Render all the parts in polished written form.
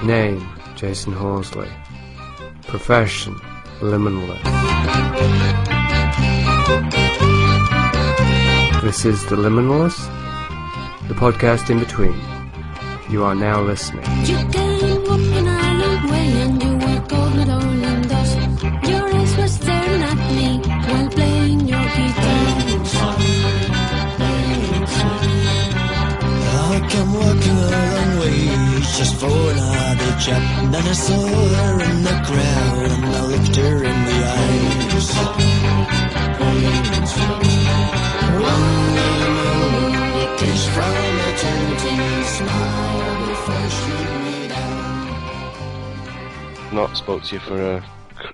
Name, Jasun Horsley. Profession, liminalist. This is The Liminalist, the podcast in between. You are now listening. You came walking a long way and you were cold with oil and dust. Your eyes were staring at me while playing your guitar. I come walking a long way just for another chat. And then I saw her in the crowd and I looked her in the eyes. One little kiss from eternity, smile before shoot me down. Not spoke to you for a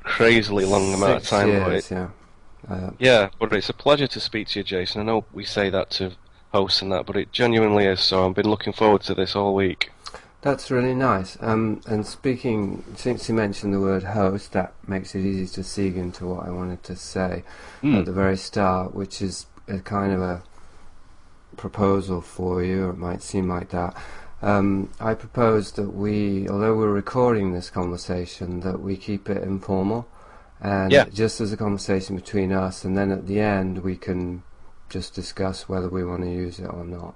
crazily long amount of time. 6 years, Yeah, but it's a pleasure to speak to you, Jason. I know we say that to hosts and that, but it genuinely is, so I've been looking forward to this all week. That's really nice. And speaking, since you mentioned the word host, that makes it easy to segue into what I wanted to say at the very start, which is a kind of a proposal for you, or it might seem like that. I propose that we, although we're recording this conversation, that we keep it informal, and just as a conversation between us, and then at the end we can just discuss whether we want to use it or not.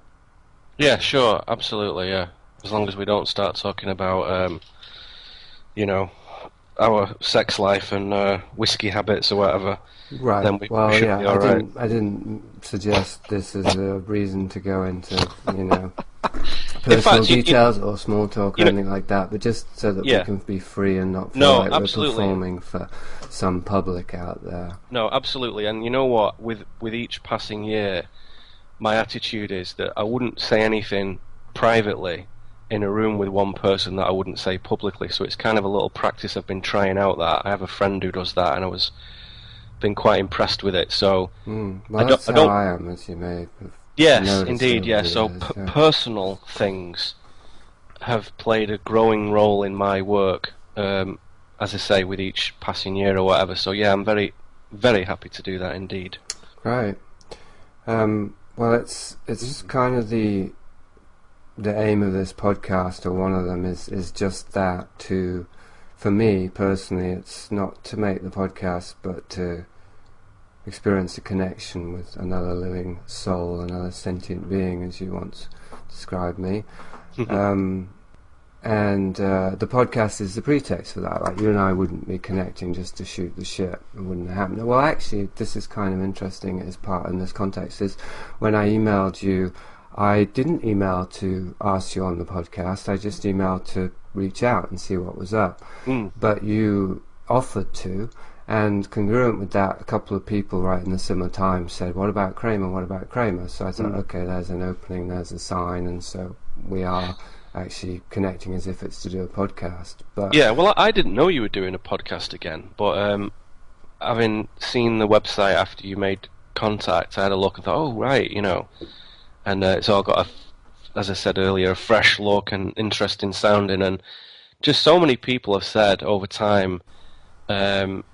Yeah, sure, absolutely, yeah. As long as we don't start talking about, our sex life and whiskey habits or whatever. Right. Then we well, should yeah, be all right. I didn't suggest this as a reason to go into, personal details or small talk or anything like that, but just so that we can be free and not feel like we're performing for some public out there. No, absolutely. And you know what? With each passing year, my attitude is that I wouldn't say anything privately in a room with one person that I wouldn't say publicly. So it's kind of a little practice I've been trying out. That I have a friend who does that, and I was been quite impressed with it. So well, that's how I am, as you may have. Yes, indeed, yeah. So personal things have played a growing role in my work, as I say, with each passing year or whatever. So yeah, I'm very, very happy to do that indeed. Right. Well, it's kind of the aim of this podcast, or one of them, is just that. For me personally, it's not to make the podcast, but to experience a connection with another living soul, another sentient being, as you once described me. And the podcast is the pretext for that. Like, you and I wouldn't be connecting just to shoot the shit. It wouldn't happen. Well, actually, this is kind of interesting as part in this context, is when I emailed you, I didn't email to ask you on the podcast, I just emailed to reach out and see what was up. But you offered to, and congruent with that, a couple of people right in the similar time said, what about Kramer, what about Kramer? So I thought, okay, there's an opening, there's a sign, and so we are actually connecting as if it's to do a podcast. But yeah, well, I didn't know you were doing a podcast again, but having seen the website after you made contact, I had a look and thought, oh, right, and it's all got, as I said earlier, a fresh look and interesting sounding, and just so many people have said over time, some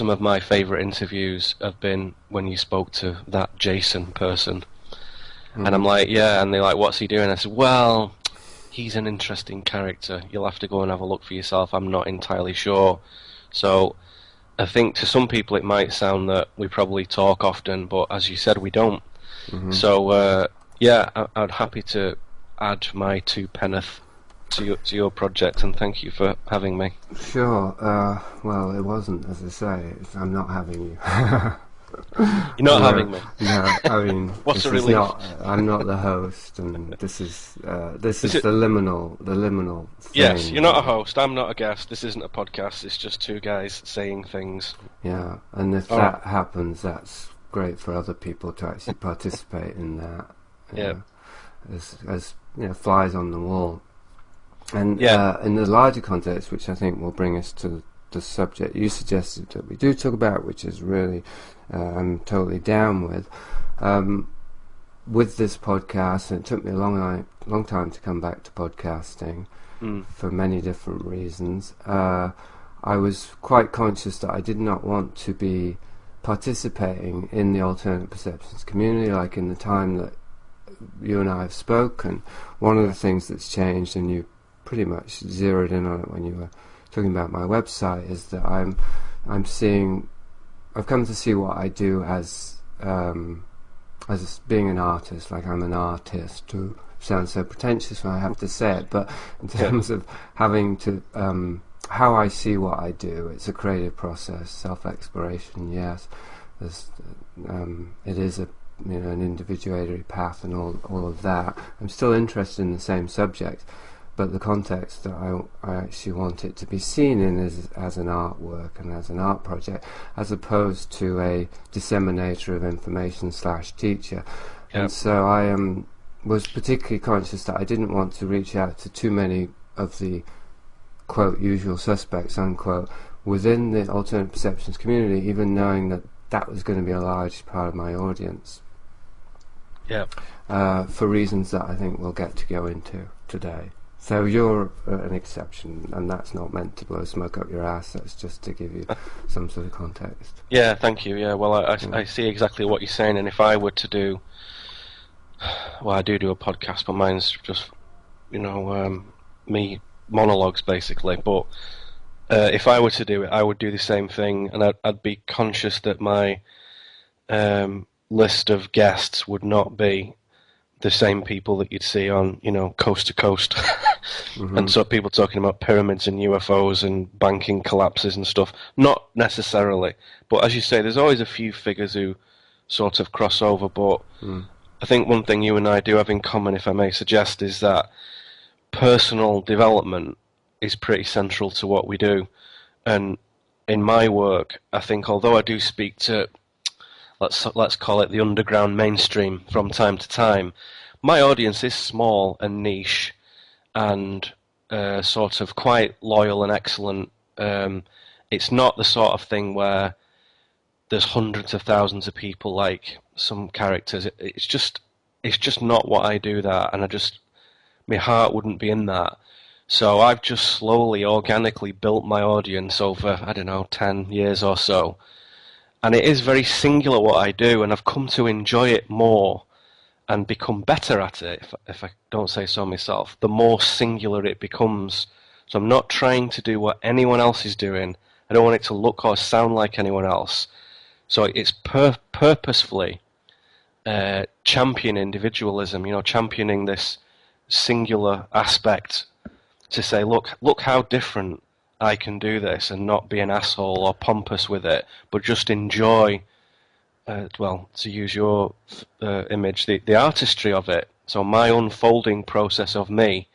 of my favourite interviews have been when you spoke to that Jason person. And I'm like, yeah, and they're like, what's he doing? I said, well, he's an interesting character. You'll have to go and have a look for yourself. I'm not entirely sure. So I think to some people it might sound that we probably talk often, but as you said, we don't. So, I'd happy to add my two penneth to your project, and thank you for having me. Sure. Well, it wasn't, as I say, I'm not having you. You're not having me? No, I mean, what's a relief? I'm not the host, and this is the liminal thing. Yes, you're not a host, I'm not a guest, this isn't a podcast, it's just two guys saying things. Yeah, and if that happens, that's great for other people to actually participate in that. As flies on the wall. And in the larger context, which I think will bring us to the subject you suggested that we do talk about, which is really I'm totally down with this podcast, and it took me a long time to come back to podcasting for many different reasons. I was quite conscious that I did not want to be participating in the alternate perceptions community, like in the time that you and I have spoken. One of the things that's changed, and you pretty much zeroed in on it when you were talking about my website, is that I've come to see what I do as being an artist. Like, I'm an artist, to sound so pretentious when I have to say it, but in terms of having to how I see what I do, it's a creative process, self-exploration. Yes, it is an individuatory path and all of that. I'm still interested in the same subject, but the context that I actually want it to be seen in is as an artwork and as an art project, as opposed to a disseminator of information / teacher. And so I was particularly conscious that I didn't want to reach out to too many of the quote usual suspects unquote within the alternate perceptions community, even knowing that was going to be a large part of my audience. For reasons that I think we'll get to go into today. So you're an exception, and that's not meant to blow smoke up your ass. That's just to give you some sort of context. Yeah, thank you. Yeah, well, I see exactly what you're saying, and if I were to do, well, I do a podcast, but mine's just, me monologues basically. But if I were to do it, I would do the same thing, and I'd be conscious that my list of guests would not be the same people that you'd see on, coast to coast. And so people talking about pyramids and UFOs and banking collapses and stuff. Not necessarily. But as you say, there's always a few figures who sort of cross over. But I think one thing you and I do have in common, if I may suggest, is that personal development is pretty central to what we do. And in my work, I think although I do speak to, let's call it the underground mainstream from time to time, my audience is small and niche and sort of quite loyal and excellent. It's not the sort of thing where there's hundreds of thousands of people like some characters. It's just not what I do, that, and my heart wouldn't be in that. So I've just slowly, organically built my audience over, 10 years or so. And it is very singular what I do, and I've come to enjoy it more and become better at it, if I don't say so myself, the more singular it becomes. So I'm not trying to do what anyone else is doing. I don't want it to look or sound like anyone else. So it's purposefully championing individualism, championing this singular aspect to say, look how different I can do this, and not be an asshole or pompous with it, but just enjoy, to use your image, the artistry of it. So my unfolding process of me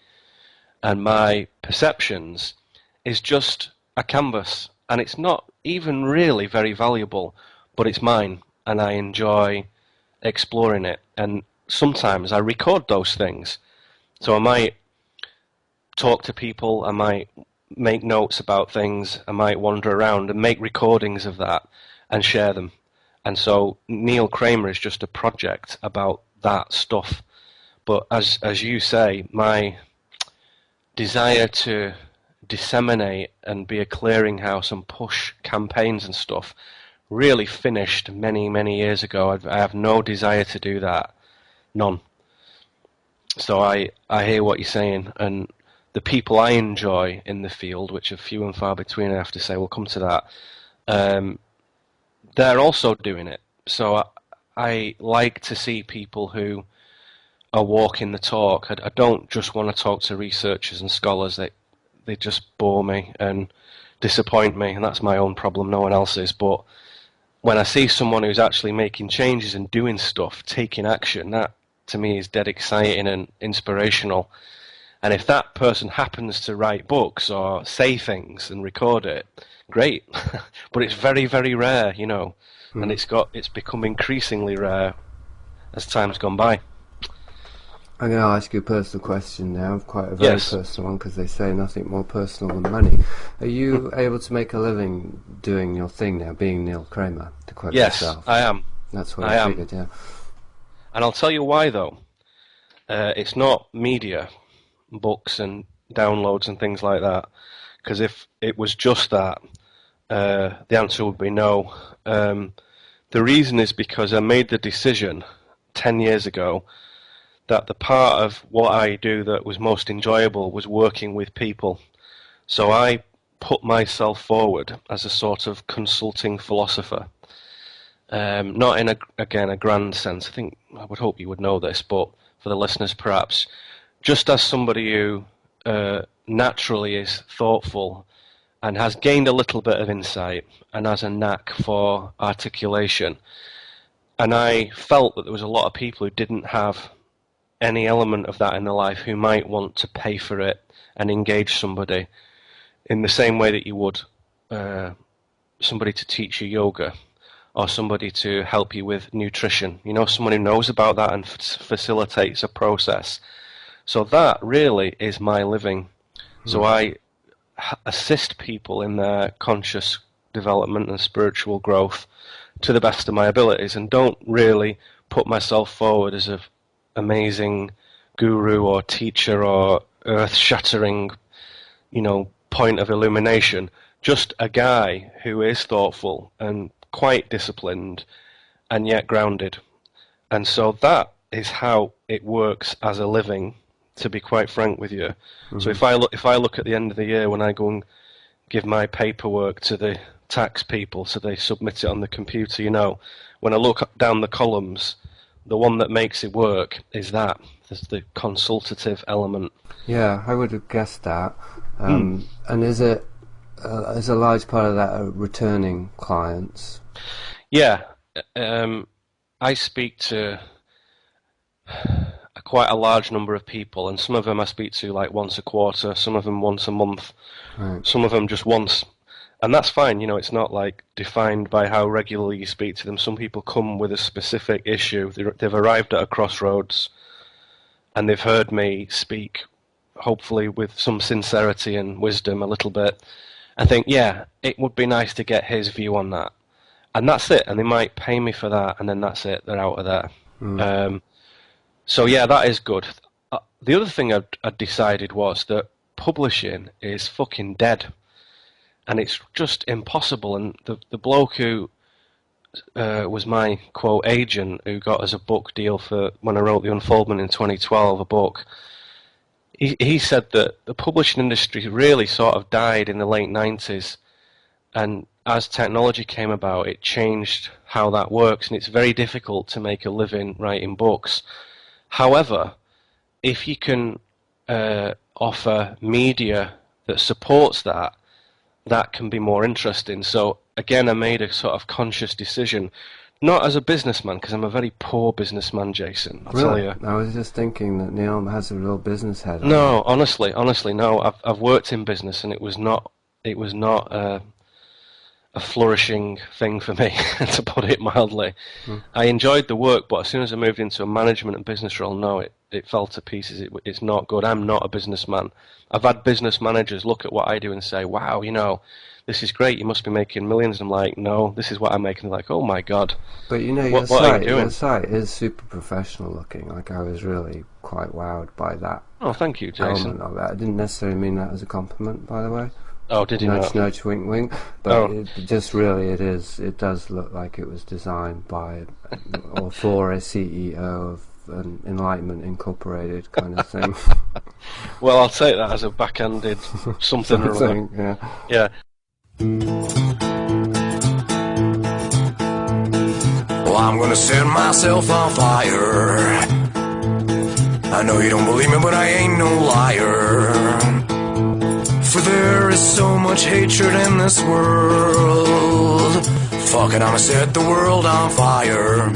and my perceptions is just a canvas, and it's not even really very valuable, but it's mine, and I enjoy exploring it. And sometimes I record those things. So I might talk to people, I might make notes about things, I might wander around and make recordings of that and share them. And so Neil Kramer is just a project about that stuff. But as you say, my desire to disseminate and be a clearinghouse and push campaigns and stuff really finished many, many years ago. I have no desire to do that. None. So I hear what you're saying, and the people I enjoy in the field, which are few and far between, I have to say, we'll come to that, they're also doing it. So I like to see people who are walking the talk. I don't just want to talk to researchers and scholars. They just bore me and disappoint me, and that's my own problem, no one else's. But when I see someone who's actually making changes and doing stuff, taking action, that to me is dead exciting and inspirational. And if that person happens to write books or say things and record it, great. But it's very, very rare, and it's become increasingly rare as time's gone by. I'm going to ask you a personal question now, quite a very personal one, because they say nothing more personal than money. Are you able to make a living doing your thing now, being Neil Kramer, to quote yourself? Yes, I am. That's what I figured, yeah. And I'll tell you why, though. It's not media, books and downloads and things like that, because if it was just that, the answer would be no. The reason is because I made the decision 10 years ago that the part of what I do that was most enjoyable was working with people. So I put myself forward as a sort of consulting philosopher. Not in, a grand sense. I would hope you would know this, but for the listeners perhaps, just as somebody who naturally is thoughtful and has gained a little bit of insight and has a knack for articulation. And I felt that there was a lot of people who didn't have any element of that in their life who might want to pay for it and engage somebody in the same way that you would somebody to teach you yoga or somebody to help you with nutrition. You know, someone who knows about that and facilitates a process. So that really is my living. So I assist people in their conscious development and spiritual growth to the best of my abilities, and don't really put myself forward as an amazing guru or teacher or earth-shattering, point of illumination. Just a guy who is thoughtful and quite disciplined and yet grounded. And so that is how it works as a living, to be quite frank with you. Mm-hmm. So if I look at the end of the year when I go and give my paperwork to the tax people so they submit it on the computer, when I look down the columns, the one that makes it work is that. There's the consultative element. Yeah, I would have guessed that. And is a large part of that returning clients? Yeah. I speak to quite a large number of people, and some of them I speak to like once a quarter, some of them once a month, right. Some of them just once. And that's fine, it's not like defined by how regularly you speak to them. Some people come with a specific issue. They've arrived at a crossroads and they've heard me speak, hopefully with some sincerity and wisdom a little bit. I think, yeah, it would be nice to get his view on that. And that's it. And they might pay me for that, and then that's it. They're out of there. So yeah, that is good. The other thing I decided was that publishing is fucking dead. And it's just impossible. And the bloke who was my, quote, agent, who got us a book deal for when I wrote The Unfoldment in 2012, a book, he said that the publishing industry really sort of died in the late 90s. And as technology came about, it changed how that works. And it's very difficult to make a living writing books. However, if you can offer media that supports that, that can be more interesting. So again, I made a sort of conscious decision, not as a businessman, because I'm a very poor businessman, Jason. I'll tell you. I was just thinking that Neil has a real business head. No, honestly, no. I've worked in business, and it was not a flourishing thing for me, to put it mildly. I enjoyed the work, but as soon as I moved into a management and business role, no, it fell to pieces. It's not good. I'm not a businessman. I've had business managers look at what I do and say, wow, this is great, you must be making millions. I'm like, no, this is what I'm making. They're like, oh my God. But your site is super professional looking. Like, I was really quite wowed by that. Oh, thank you, Jason. Element of that. I didn't necessarily mean that as a compliment, by the way. Oh, did you not? Nudge, wink, wink. But it does look like it was designed by or for a CEO of an Enlightenment Incorporated kind of thing. Well, I'll take that as a backhanded something or other. Yeah. Well, I'm gonna set myself on fire. I know you don't believe me, but I ain't no liar. For there is so much hatred in this world. Fuck it, I'ma set the world on fire.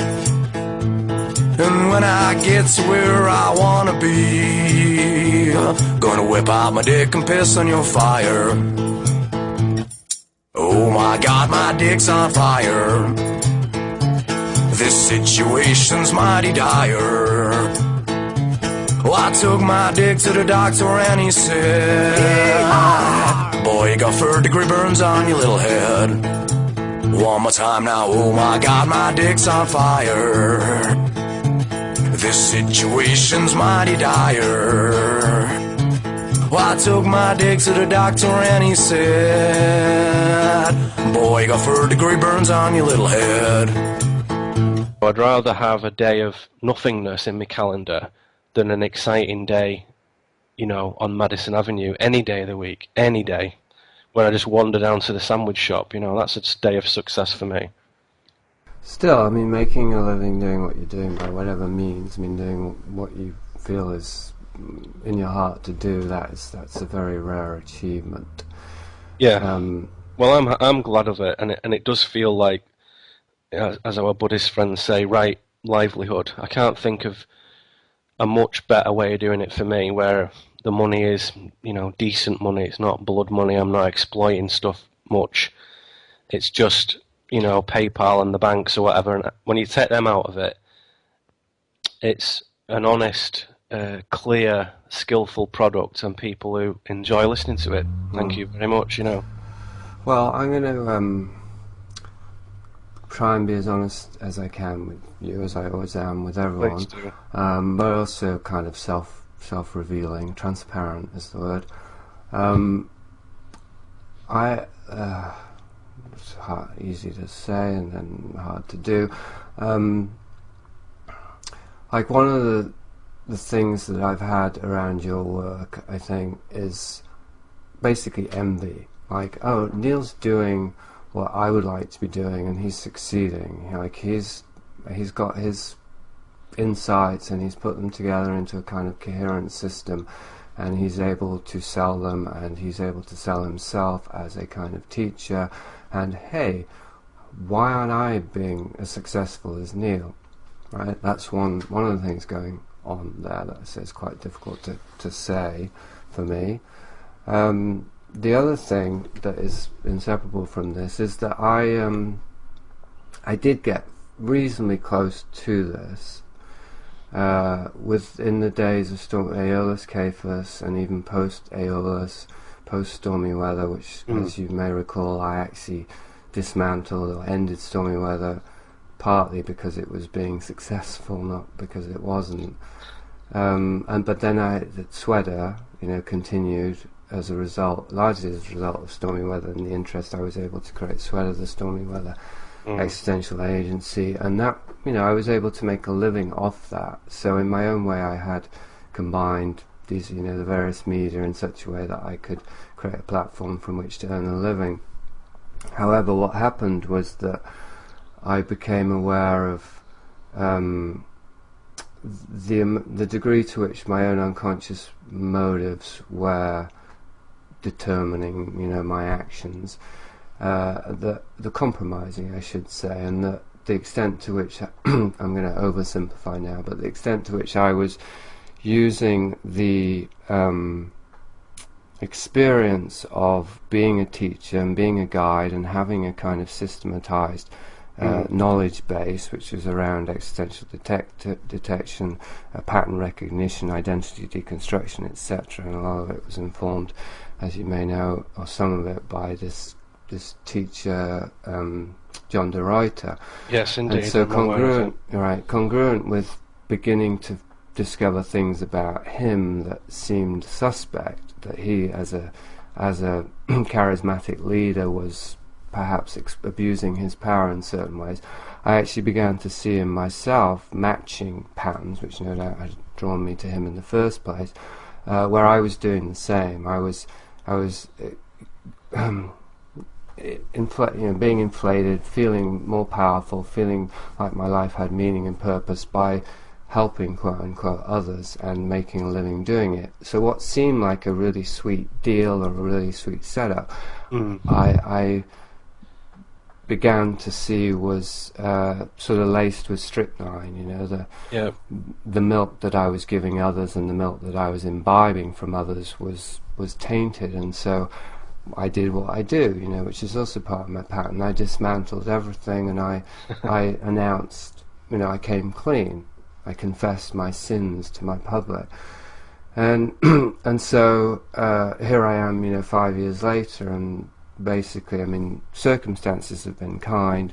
And when I get to where I wanna be, gonna whip out my dick and piss on your fire. Oh my God, my dick's on fire. This situation's mighty dire. Well, I took my dick to the doctor and he said, boy, you got third-degree burns on your little head. One more time now, oh my God, my dick's on fire. This situation's mighty dire. Well, I took my dick to the doctor and he said, boy, you got third-degree burns on your little head. I'd rather have a day of nothingness in my calendar than an exciting day, you know, on Madison Avenue, any day of the week, any day, when I just wander down to the sandwich shop. You know, that's a day of success for me. Still, I mean, making a living doing what you're doing by whatever means, I mean, doing what you feel is in your heart to do, that's a very rare achievement. Yeah. Well, I'm glad of it, and it does feel like, as our Buddhist friends say, right livelihood. I can't think of a much better way of doing it for me, where the money is, you know, decent money. It's not blood money. I'm not exploiting stuff much. It's just, you know, PayPal and the banks or whatever. And when you take them out of it, it's an honest, clear, skillful product, and people who enjoy listening to it. Thank you very much. You know. Well, I'm going to try and be as honest as I can with you, as I always am with everyone. Please do. But also kind of self-revealing, transparent is the word. It's easy to say and then hard to do. Like one of the things that I've had around your work, I think, is basically envy. Like, oh, Neil's doing what I would like to be doing, and he's succeeding. Like he's got his insights, and he's put them together into a kind of coherent system, and he's able to sell them, and he's able to sell himself as a kind of teacher. And hey, why aren't I being as successful as Neil? Right? That's one of the things going on there that is quite difficult to say for me. The other thing that is inseparable from this is that I did get reasonably close to this within the days of Aeolus, Cephas, and even post Aeolus, post Stormy Weather, which, as you may recall, I actually dismantled or ended Stormy Weather partly because it was being successful, not because it wasn't. But then SWEDA, you know, continued as a result, largely as a result of Stormy Weather and the interest I was able to create SWEDA, the Stormy Weather existential agency, and that, you know, I was able to make a living off that. So in my own way, I had combined these, you know, the various media in such a way that I could create a platform from which to earn a living. However, what happened was that I became aware of the degree to which my own unconscious motives were determining, you know, my actions, the compromising, I should say, and the extent to which I'm going to oversimplify now, but the extent to which I was using the experience of being a teacher and being a guide and having a kind of systematized knowledge base, which is around existential detection, pattern recognition, identity deconstruction, etc. And a lot of it was informed, as you may know, or some of it, by this teacher, John de Ruyter. Yes, indeed. And so congruent with beginning to discover things about him that seemed suspect, that he, as a charismatic leader, was perhaps abusing his power in certain ways. I actually began to see in myself matching patterns, which no doubt had drawn me to him in the first place, where I was doing the same. I was being inflated, feeling more powerful, feeling like my life had meaning and purpose by helping, quote unquote, others and making a living doing it. So what seemed like a really sweet deal or a really sweet setup, I began to see was sort of laced with strychnine. You know, the milk that I was giving others and the milk that I was imbibing from others was tainted, and so I did what I do, you know, which is also part of my pattern. I dismantled everything, and I announced, you know, I came clean. I confessed my sins to my public, and so here I am, you know, 5 years later, and basically, I mean, circumstances have been kind.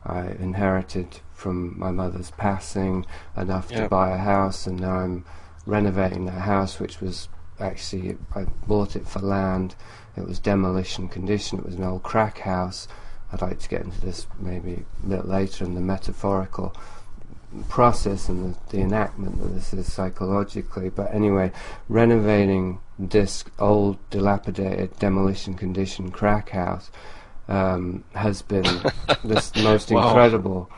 I inherited from my mother's passing enough to buy a house, and now I'm renovating that house, which was actually, I bought it for land. It was demolition condition. It was an old crack house. I'd like to get into this maybe a bit later in the metaphorical process and the enactment that this is psychologically. But anyway, renovating this old, dilapidated, demolition condition crack house has been this most incredible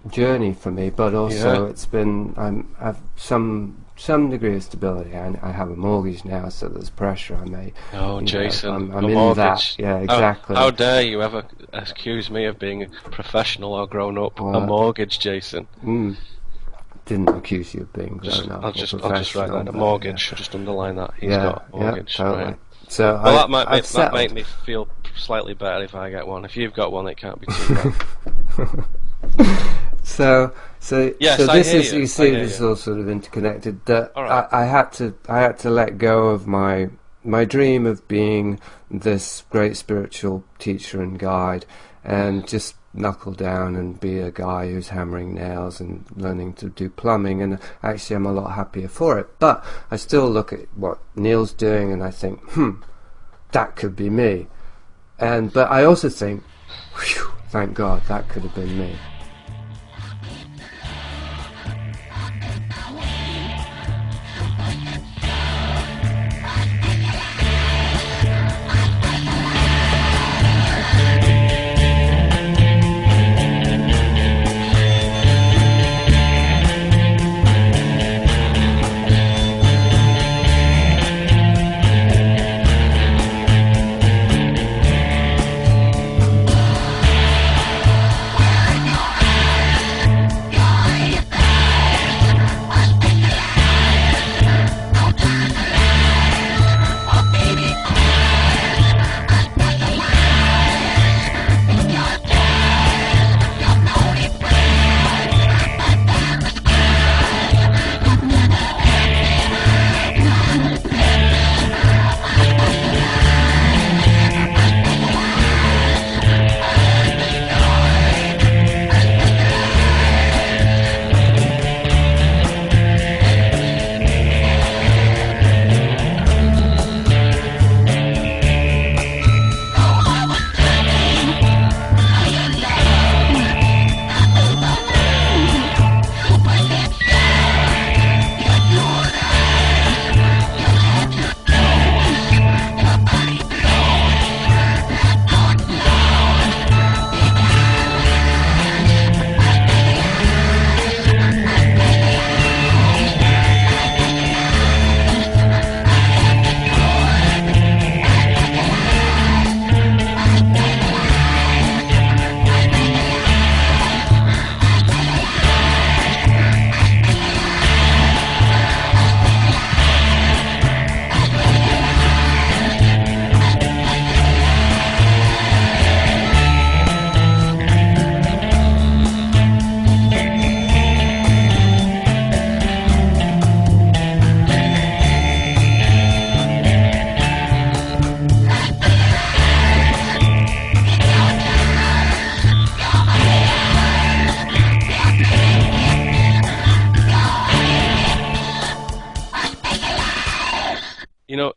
journey for me. But also, it's been I've some degree of stability. I have a mortgage now, so there's pressure. I may. Oh, Jason, I'm in mortgage. That. Yeah, exactly. How dare you ever accuse me of being a professional or grown up? A mortgage, Jason. Didn't accuse you of being grown up. I'll just write that. A mortgage. Just underline that. He's got a mortgage. Yeah, totally. Right. So that might make me feel slightly better if I get one. If you've got one, it can't be too bad. So yes, this is you see this is all sort of interconnected. That right. I had to let go of my dream of being this great spiritual teacher and guide, and just knuckle down and be a guy who's hammering nails and learning to do plumbing. And actually, I'm a lot happier for it. But I still look at what Neil's doing and I think, that could be me. But I also think, whew, thank God, that could have been me.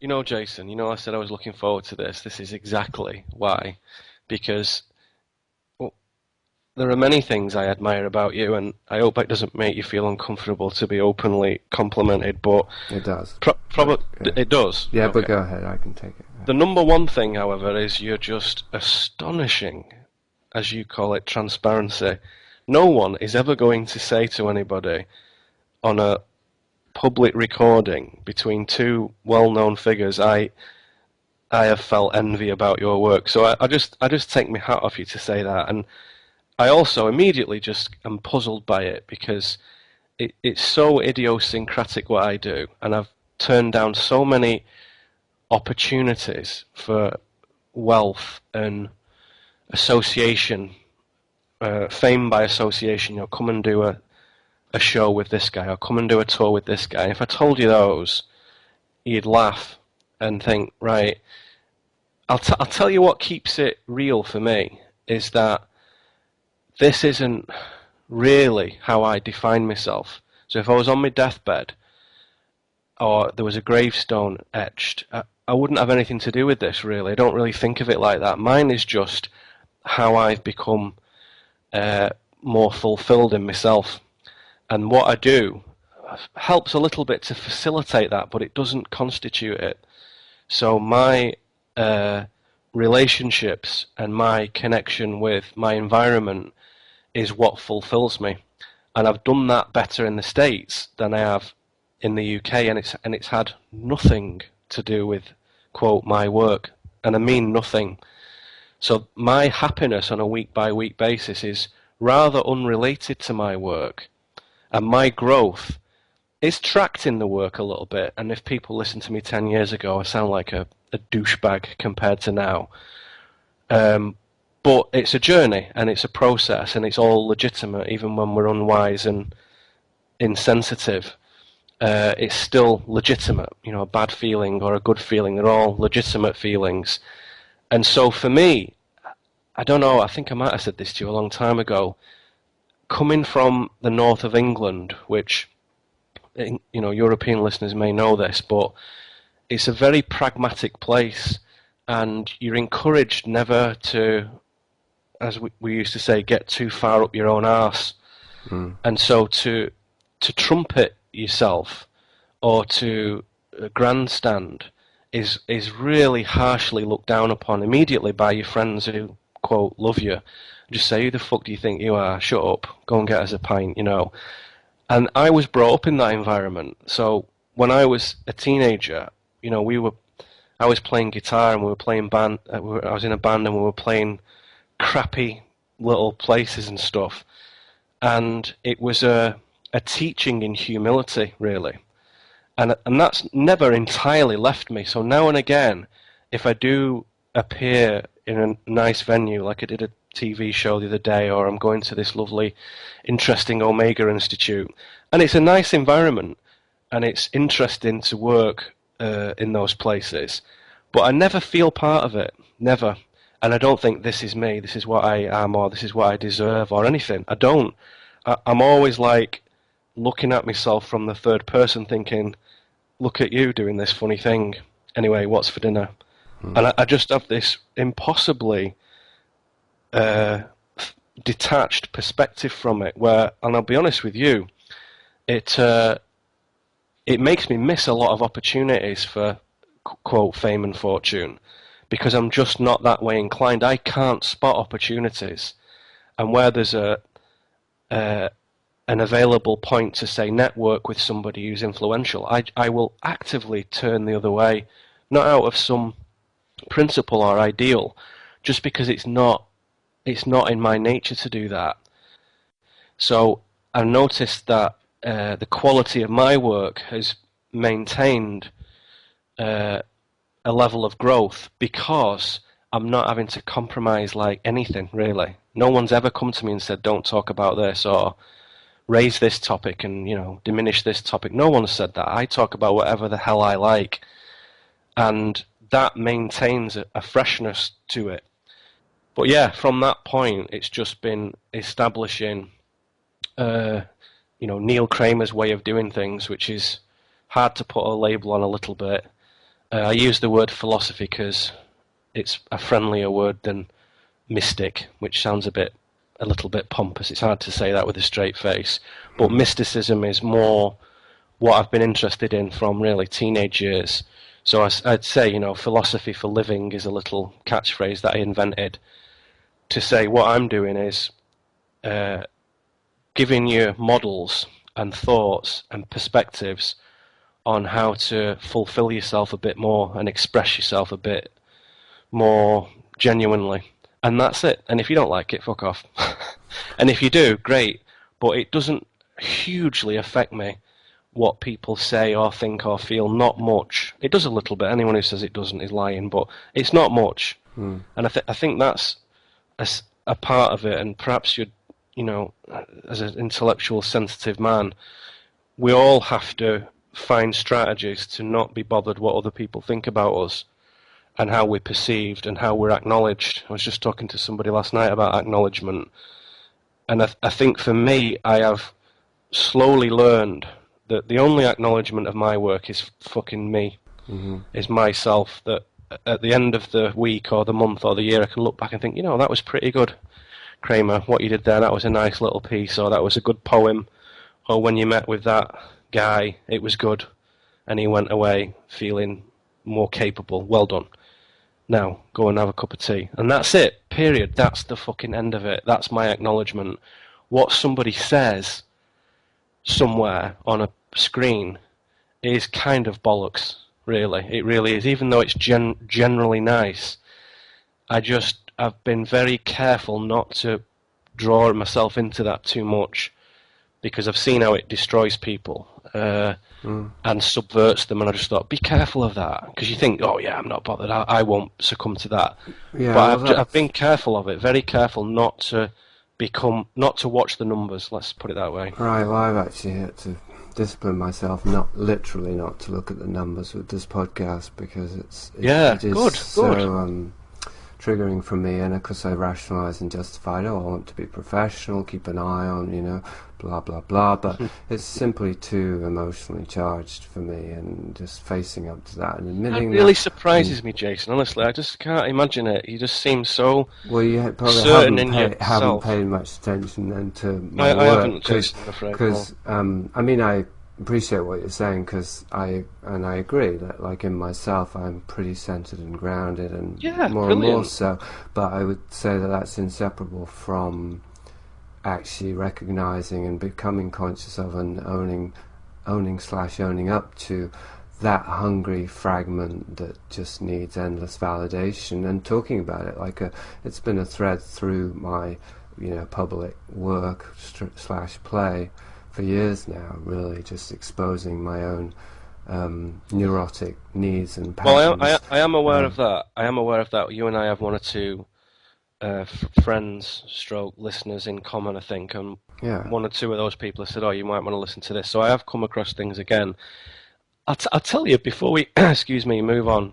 You know, Jason, I said I was looking forward to this. This is exactly why. Because there are many things I admire about you, and I hope it doesn't make you feel uncomfortable to be openly complimented, but... It does. It does? Yeah, okay. But go ahead, I can take it. The number one thing, however, is you're just astonishing, as you call it, transparency. No one is ever going to say to anybody on a public recording between two well-known figures, I have felt envy about your work. So I just take my hat off you to say that. And I also immediately just am puzzled by it, because it's so idiosyncratic what I do, and I've turned down so many opportunities for wealth and association, fame by association. Come and do a show with this guy, or come and do a tour with this guy. And if I told you those, you'd laugh and think, right, I'll tell you what keeps it real for me, is that this isn't really how I define myself. So if I was on my deathbed, or there was a gravestone etched, I wouldn't have anything to do with this, really. I don't really think of it like that. Mine is just how I've become more fulfilled in myself. And what I do helps a little bit to facilitate that, but it doesn't constitute it. So my relationships and my connection with my environment is what fulfills me. And I've done that better in the States than I have in the UK, and it's had nothing to do with, quote, my work. And I mean nothing. So my happiness on a week-by-week basis is rather unrelated to my work. And my growth is tracked in the work a little bit. And if people listen to me 10 years ago, I sound like a douchebag compared to now. But it's a journey, and it's a process, and it's all legitimate, even when we're unwise and insensitive. It's still legitimate. You know, a bad feeling or a good feeling, they're all legitimate feelings. And so for me, I don't know, I think I might have said this to you a long time ago, coming from the north of England, which, you know, European listeners may know this, but it's a very pragmatic place, and you're encouraged never to, as we used to say, get too far up your own arse. And so to trumpet yourself or to grandstand is really harshly looked down upon immediately by your friends who, quote, love you. Just say, who the fuck do you think you are? Shut up. Go and get us a pint, you know. And I was brought up in that environment. So when I was a teenager, you know, I was playing guitar and we were playing band. I was in a band and we were playing crappy little places and stuff. And it was a teaching in humility, really. And that's never entirely left me. So now and again, if I do appear in a nice venue, like I did a TV show the other day, or I'm going to this lovely, interesting Omega Institute, and it's a nice environment, and it's interesting to work in those places, but I never feel part of it, never. And I don't think this is me, this is what I am, or this is what I deserve, or anything. I don't. I'm always like looking at myself from the third person thinking, look at you doing this funny thing. Anyway, what's for dinner? And I just have this impossibly detached perspective from it, where, and I'll be honest with you, it makes me miss a lot of opportunities for, quote, fame and fortune, because I'm just not that way inclined. I can't spot opportunities, and where there's an available point to, say, network with somebody who's influential, I will actively turn the other way, not out of some principle or ideal, just because it's not in my nature to do that. So I've noticed that the quality of my work has maintained a level of growth because I'm not having to compromise like anything, really. No one's ever come to me and said, don't talk about this, or raise this topic and, you know, diminish this topic. No one's said that. I talk about whatever the hell I like. And that maintains a freshness to it. But yeah, from that point, it's just been establishing, Neil Kramer's way of doing things, which is hard to put a label on a little bit. I use the word philosophy because it's a friendlier word than mystic, which sounds a little bit pompous. It's hard to say that with a straight face. But mysticism is more what I've been interested in from really teenage years. So I'd say, philosophy for living is a little catchphrase that I invented to say what I'm doing is giving you models and thoughts and perspectives on how to fulfill yourself a bit more and express yourself a bit more genuinely. And that's it. And if you don't like it, fuck off. And if you do, great. But it doesn't hugely affect me what people say or think or feel. Not much. It does a little bit. Anyone who says it doesn't is lying, but it's not much. And I think that's a part of it. And perhaps you're, as an intellectual, sensitive man, we all have to find strategies to not be bothered what other people think about us and how we're perceived and how we're acknowledged. I was just talking to somebody last night about acknowledgement. And I think for me, I have slowly learned that the only acknowledgement of my work is fucking me, is myself, that at the end of the week or the month or the year I can look back and think, that was pretty good. Kramer, what you did there, that was a nice little piece, or that was a good poem, or when you met with that guy, it was good, and he went away feeling more capable. Well done. Now, go and have a cup of tea. And that's it, period. That's the fucking end of it. That's my acknowledgement. What somebody says somewhere on a screen is kind of bollocks, really. It really is. Even though it's generally nice, I've been very careful not to draw myself into that too much, because I've seen how it destroys people and subverts them, and I just thought, be careful of that, because you think, oh yeah, I'm not bothered, I won't succumb to that. Yeah, but I've been careful of it, very careful not to watch the numbers, let's put it that way. Right, well, I've actually had to discipline myself, not literally not to look at the numbers with this podcast, because it is so triggering for me, and of course I rationalise and justify, I want to be professional, keep an eye on, blah blah blah, but it's simply too emotionally charged for me, and just facing up to that and admitting that really surprises me, Jason, honestly. I just can't imagine it. You just seem so probably certain haven't paid much attention then to my work. I haven't, Jason, I'm afraid. Because I appreciate what you're saying, because I agree that, like, in myself I'm pretty centered and grounded, and more and more so, but I would say that that's inseparable from actually recognizing and becoming conscious of and owning up to that hungry fragment that just needs endless validation, and talking about it like it's been a thread through my public work / play for years now, really just exposing my own neurotic needs and patterns. Well, I am aware of that. I am aware of that. You and I have one or two friends / listeners in common, I think, and one or two of those people have said, oh, you might want to listen to this. So I have come across things again. I'll tell you, before we move on,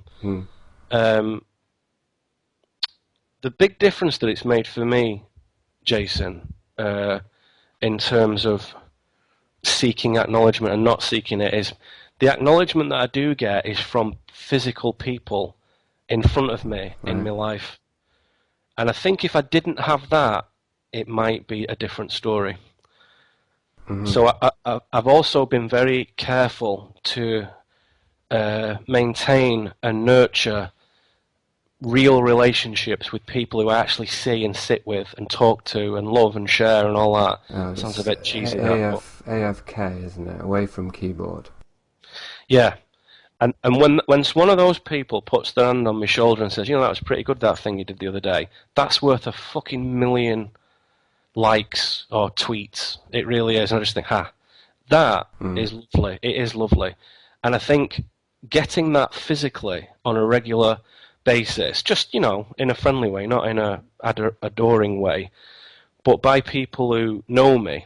the big difference that it's made for me, Jason, in terms of seeking acknowledgement and not seeking it, is the acknowledgement that I do get is from physical people in front of me in my life. And I think if I didn't have that, it might be a different story. So I've also been very careful to maintain and nurture real relationships with people who I actually see and sit with and talk to and love and share and all that. Sounds a bit cheesy. AFK, isn't it? Away from keyboard. Yeah. And when one of those people puts their hand on my shoulder and says, that was pretty good, that thing you did the other day, that's worth a fucking million likes or tweets. It really is. And I just think, that is lovely. It is lovely. And I think getting that physically on a regular basis, just, in a friendly way, not in a adoring way, but by people who know me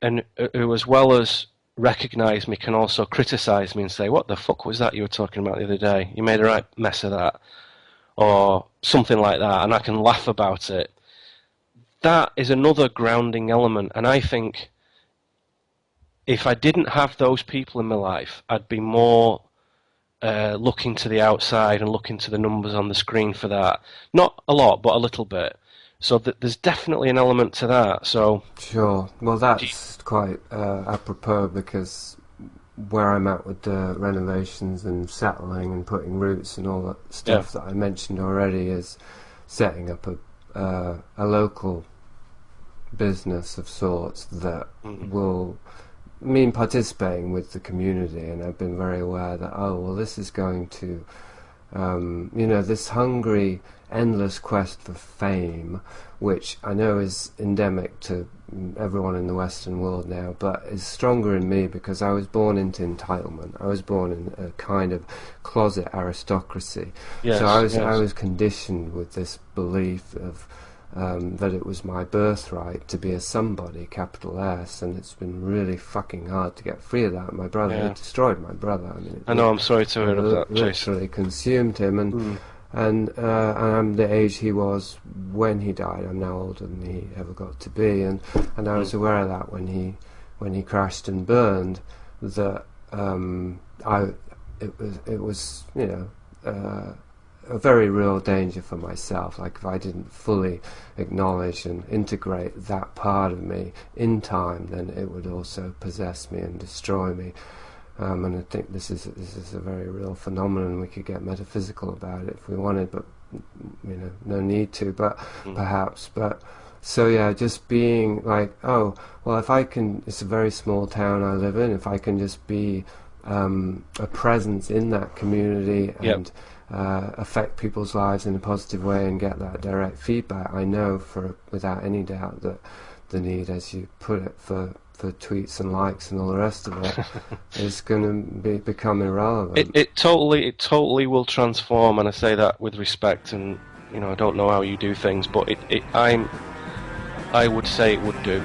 and who, as well as recognise me, can also criticise me and say, what the fuck was that you were talking about the other day? You made a right mess of that. Or something like that, and I can laugh about it. That is another grounding element, and I think if I didn't have those people in my life, I'd be more looking to the outside and looking to the numbers on the screen for that. Not a lot, but a little bit. So there's definitely an element to that. So sure. Well, that's quite apropos, because where I'm at with the renovations and settling and putting roots and all that stuff that I mentioned already is setting up a local business of sorts that will mean participating with the community, and I've been very aware that this is going to this hungry endless quest for fame, which I know is endemic to everyone in the Western world now, but is stronger in me because I was born into entitlement. I was born in a kind of closet aristocracy. Yes, so I was conditioned with this belief of that it was my birthright to be a somebody, capital S, and it's been really fucking hard to get free of that. My brother, it destroyed my brother. I know, I'm sorry to hear of that, Jason. Literally consumed him, and I'm the age he was when he died. I'm now older than he ever got to be, and I was aware of that when he crashed and burned. That it was a very real danger for myself. Like if I didn't fully acknowledge and integrate that part of me in time, then it would also possess me and destroy me. And I think this is a very real phenomenon. We could get metaphysical about it if we wanted, but no need to. But perhaps, but. So yeah, just being like, oh, well, if I can, it's a very small town I live in, if I can just be a presence in that community and affect people's lives in a positive way and get that direct feedback, I know without any doubt that the need, as you put it, for tweets and likes and all the rest of it is going to become irrelevant. It totally will transform, and I say that with respect, and I don't know how you do things, but I would say it would do.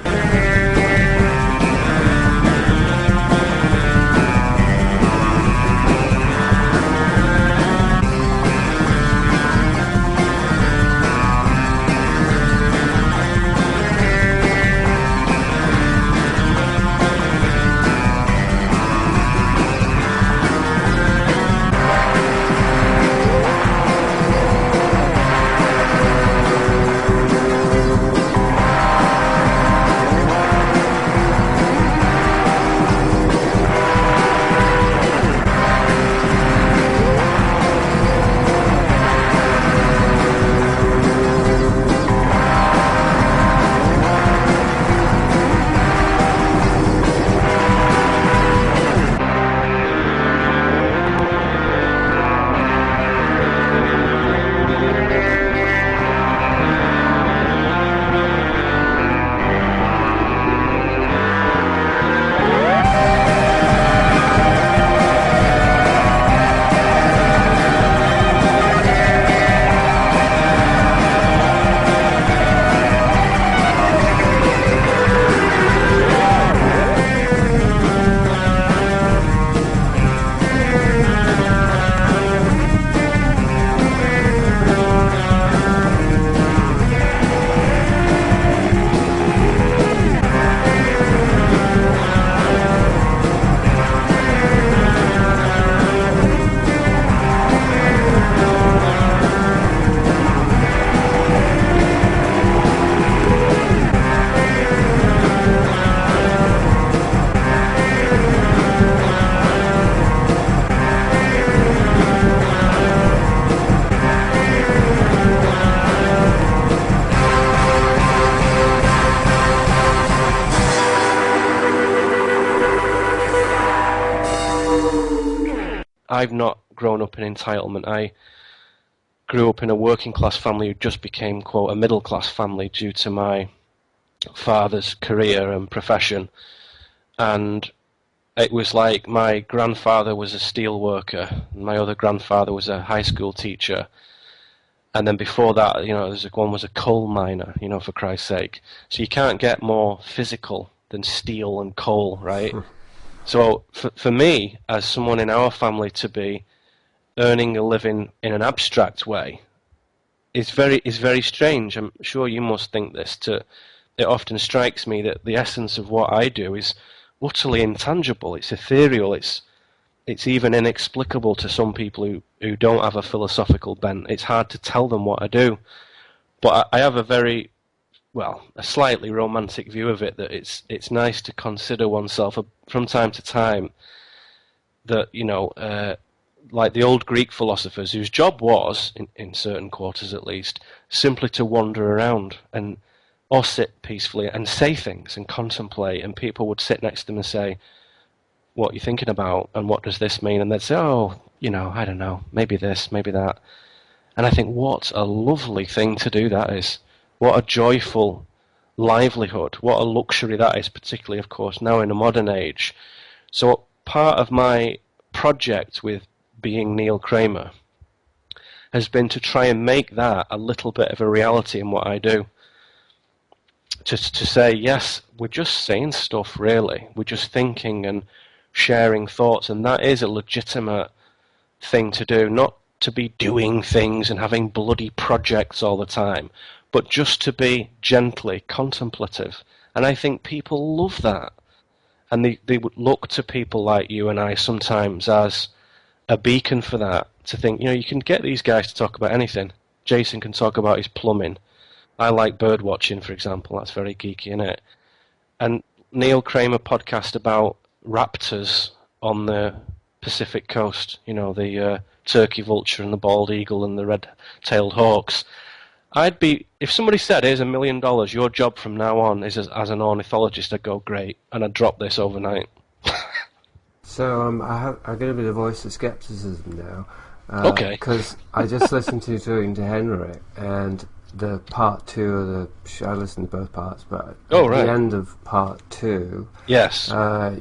I've not grown up in entitlement. I grew up in a working class family who just became, quote, a middle class family due to my father's career and profession. And it was like my grandfather was a steel worker, my other grandfather was a high school teacher, and then before that, one was a coal miner, for Christ's sake. So you can't get more physical than steel and coal, right? So for me, as someone in our family, to be earning a living in an abstract way is very strange. I'm sure you must think this. It often strikes me that the essence of what I do is utterly intangible. It's ethereal. It's even inexplicable to some people who don't have a philosophical bent. It's hard to tell them what I do. But I have a slightly romantic view of it, that it's nice to consider oneself from time to time that, like the old Greek philosophers whose job was, in certain quarters at least, simply to wander around or sit peacefully and say things and contemplate, and people would sit next to them and say, "What are you thinking about? And what does this mean?" And they'd say, "Oh, I don't know, maybe this, maybe that." And I think, what a lovely thing to do that is. What a joyful livelihood, what a luxury that is, particularly, of course, now in a modern age. So part of my project with being Neil Kramer has been to try and make that a little bit of a reality in what I do. Just to say, yes, we're just saying stuff, really. We're just thinking and sharing thoughts, and that is a legitimate thing to do, not to be doing things and having bloody projects all the time, but just to be gently contemplative. And I think people love that. And they would look to people like you and I sometimes as a beacon for that. to think, you can get these guys to talk about anything. Jason can talk about his plumbing. I like bird watching, for example. That's very geeky, isn't it? And Neil Kramer podcast about raptors on the Pacific coast, the turkey vulture and the bald eagle and the red-tailed hawks. If somebody said, here's $1 million, your job from now on is as an ornithologist, I'd go, great, and I'd drop this overnight. So I get a bit of voice of skepticism now. Okay. Because I just listened to Talking to Henrik, and the part 2 of the I listened to both parts, but at the end of part 2, yes,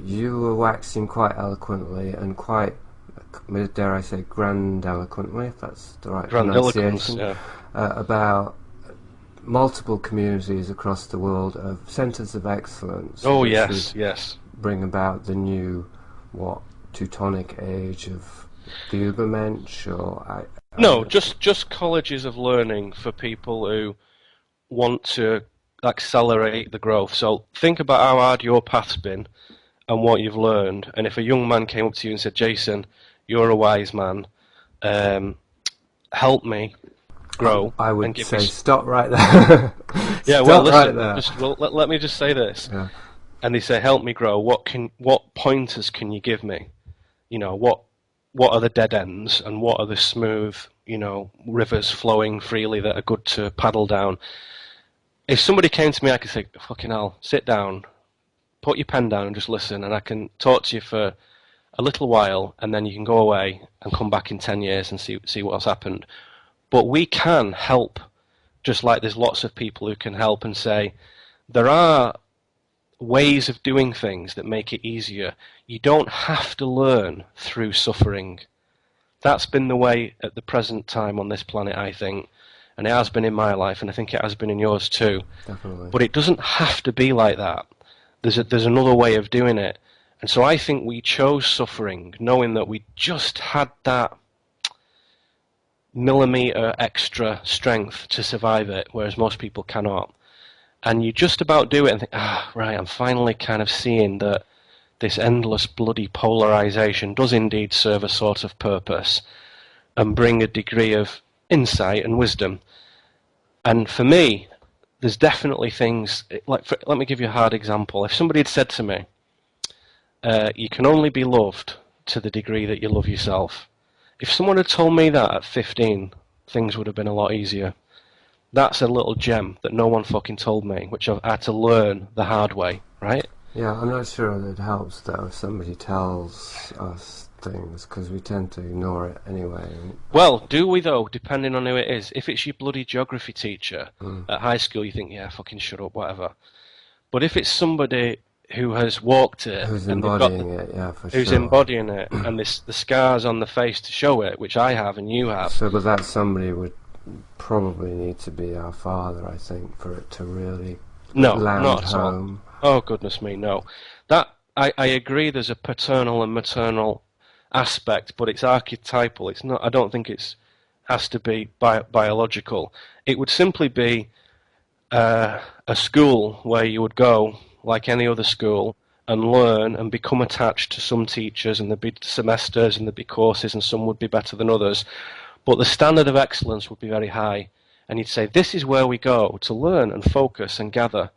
you were waxing quite eloquently and quite, dare I say, grandiloquently, if that's the right pronunciation, about multiple communities across the world of centres of excellence. Oh, yes. Bring about the new, Teutonic age of the Übermensch, or... just colleges of learning for people who want to accelerate the growth. So think about how hard your path's been and what you've learned. And if a young man came up to you and said, Jason, you're a wise man, help me grow. I would say, stop right there. Let me just say this. Yeah. And they say, help me grow. What pointers can you give me? What are the dead ends and what are the smooth, rivers flowing freely that are good to paddle down? If somebody came to me, I could say, fucking hell, sit down, put your pen down and just listen, and I can talk to you for a little while, and then you can go away and come back in 10 years and see what's happened. But we can help, just like there's lots of people who can help and say, there are ways of doing things that make it easier. You don't have to learn through suffering. That's been the way at the present time on this planet, I think, and it has been in my life, and I think it has been in yours too. Definitely. But it doesn't have to be like that. There's another way of doing it. And so I think we chose suffering, knowing that we just had that millimetre extra strength to survive it, whereas most people cannot. And you just about do it and think, right, I'm finally kind of seeing that this endless bloody polarisation does indeed serve a sort of purpose and bring a degree of insight and wisdom. And for me, there's definitely things, let me give you a hard example. If somebody had said to me, you can only be loved to the degree that you love yourself. If someone had told me that at 15, things would have been a lot easier. That's a little gem that no one fucking told me, which I've had to learn the hard way, right? Yeah, I'm not sure that it helps, though, if somebody tells us things, because we tend to ignore it anyway. Well, do we, though, depending on who it is? If it's your bloody geography teacher at high school, you think, yeah, fucking shut up, whatever. But if it's somebody who has walked it... Who's embodying it, yeah, for sure. Who's embodying it, and the scars on the face to show it, which I have and you have. So, but that somebody would probably need to be our father, I think, for it to really land not home. Oh, goodness me, no. That I agree there's a paternal and maternal aspect, but it's archetypal. It's not. I don't think it has to be biological. It would simply be a school where you would go, like any other school, and learn and become attached to some teachers, and there'd be semesters and there'd be courses, and some would be better than others. But the standard of excellence would be very high. And you'd say, this is where we go to learn and focus and gather.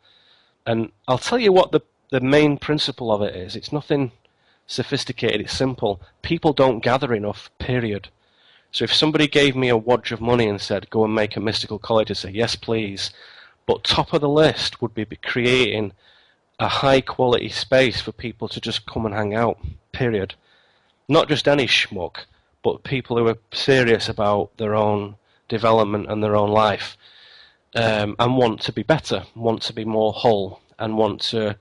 And I'll tell you what the main principle of it is. It's nothing sophisticated, it's simple. People don't gather enough, period. So if somebody gave me a wodge of money and said, go and make a mystical college, I'd say, yes, please. But top of the list would be creating a high-quality space for people to just come and hang out, period. Not just any schmuck, but people who are serious about their own development and their own life, and want to be better, want to be more whole, and want to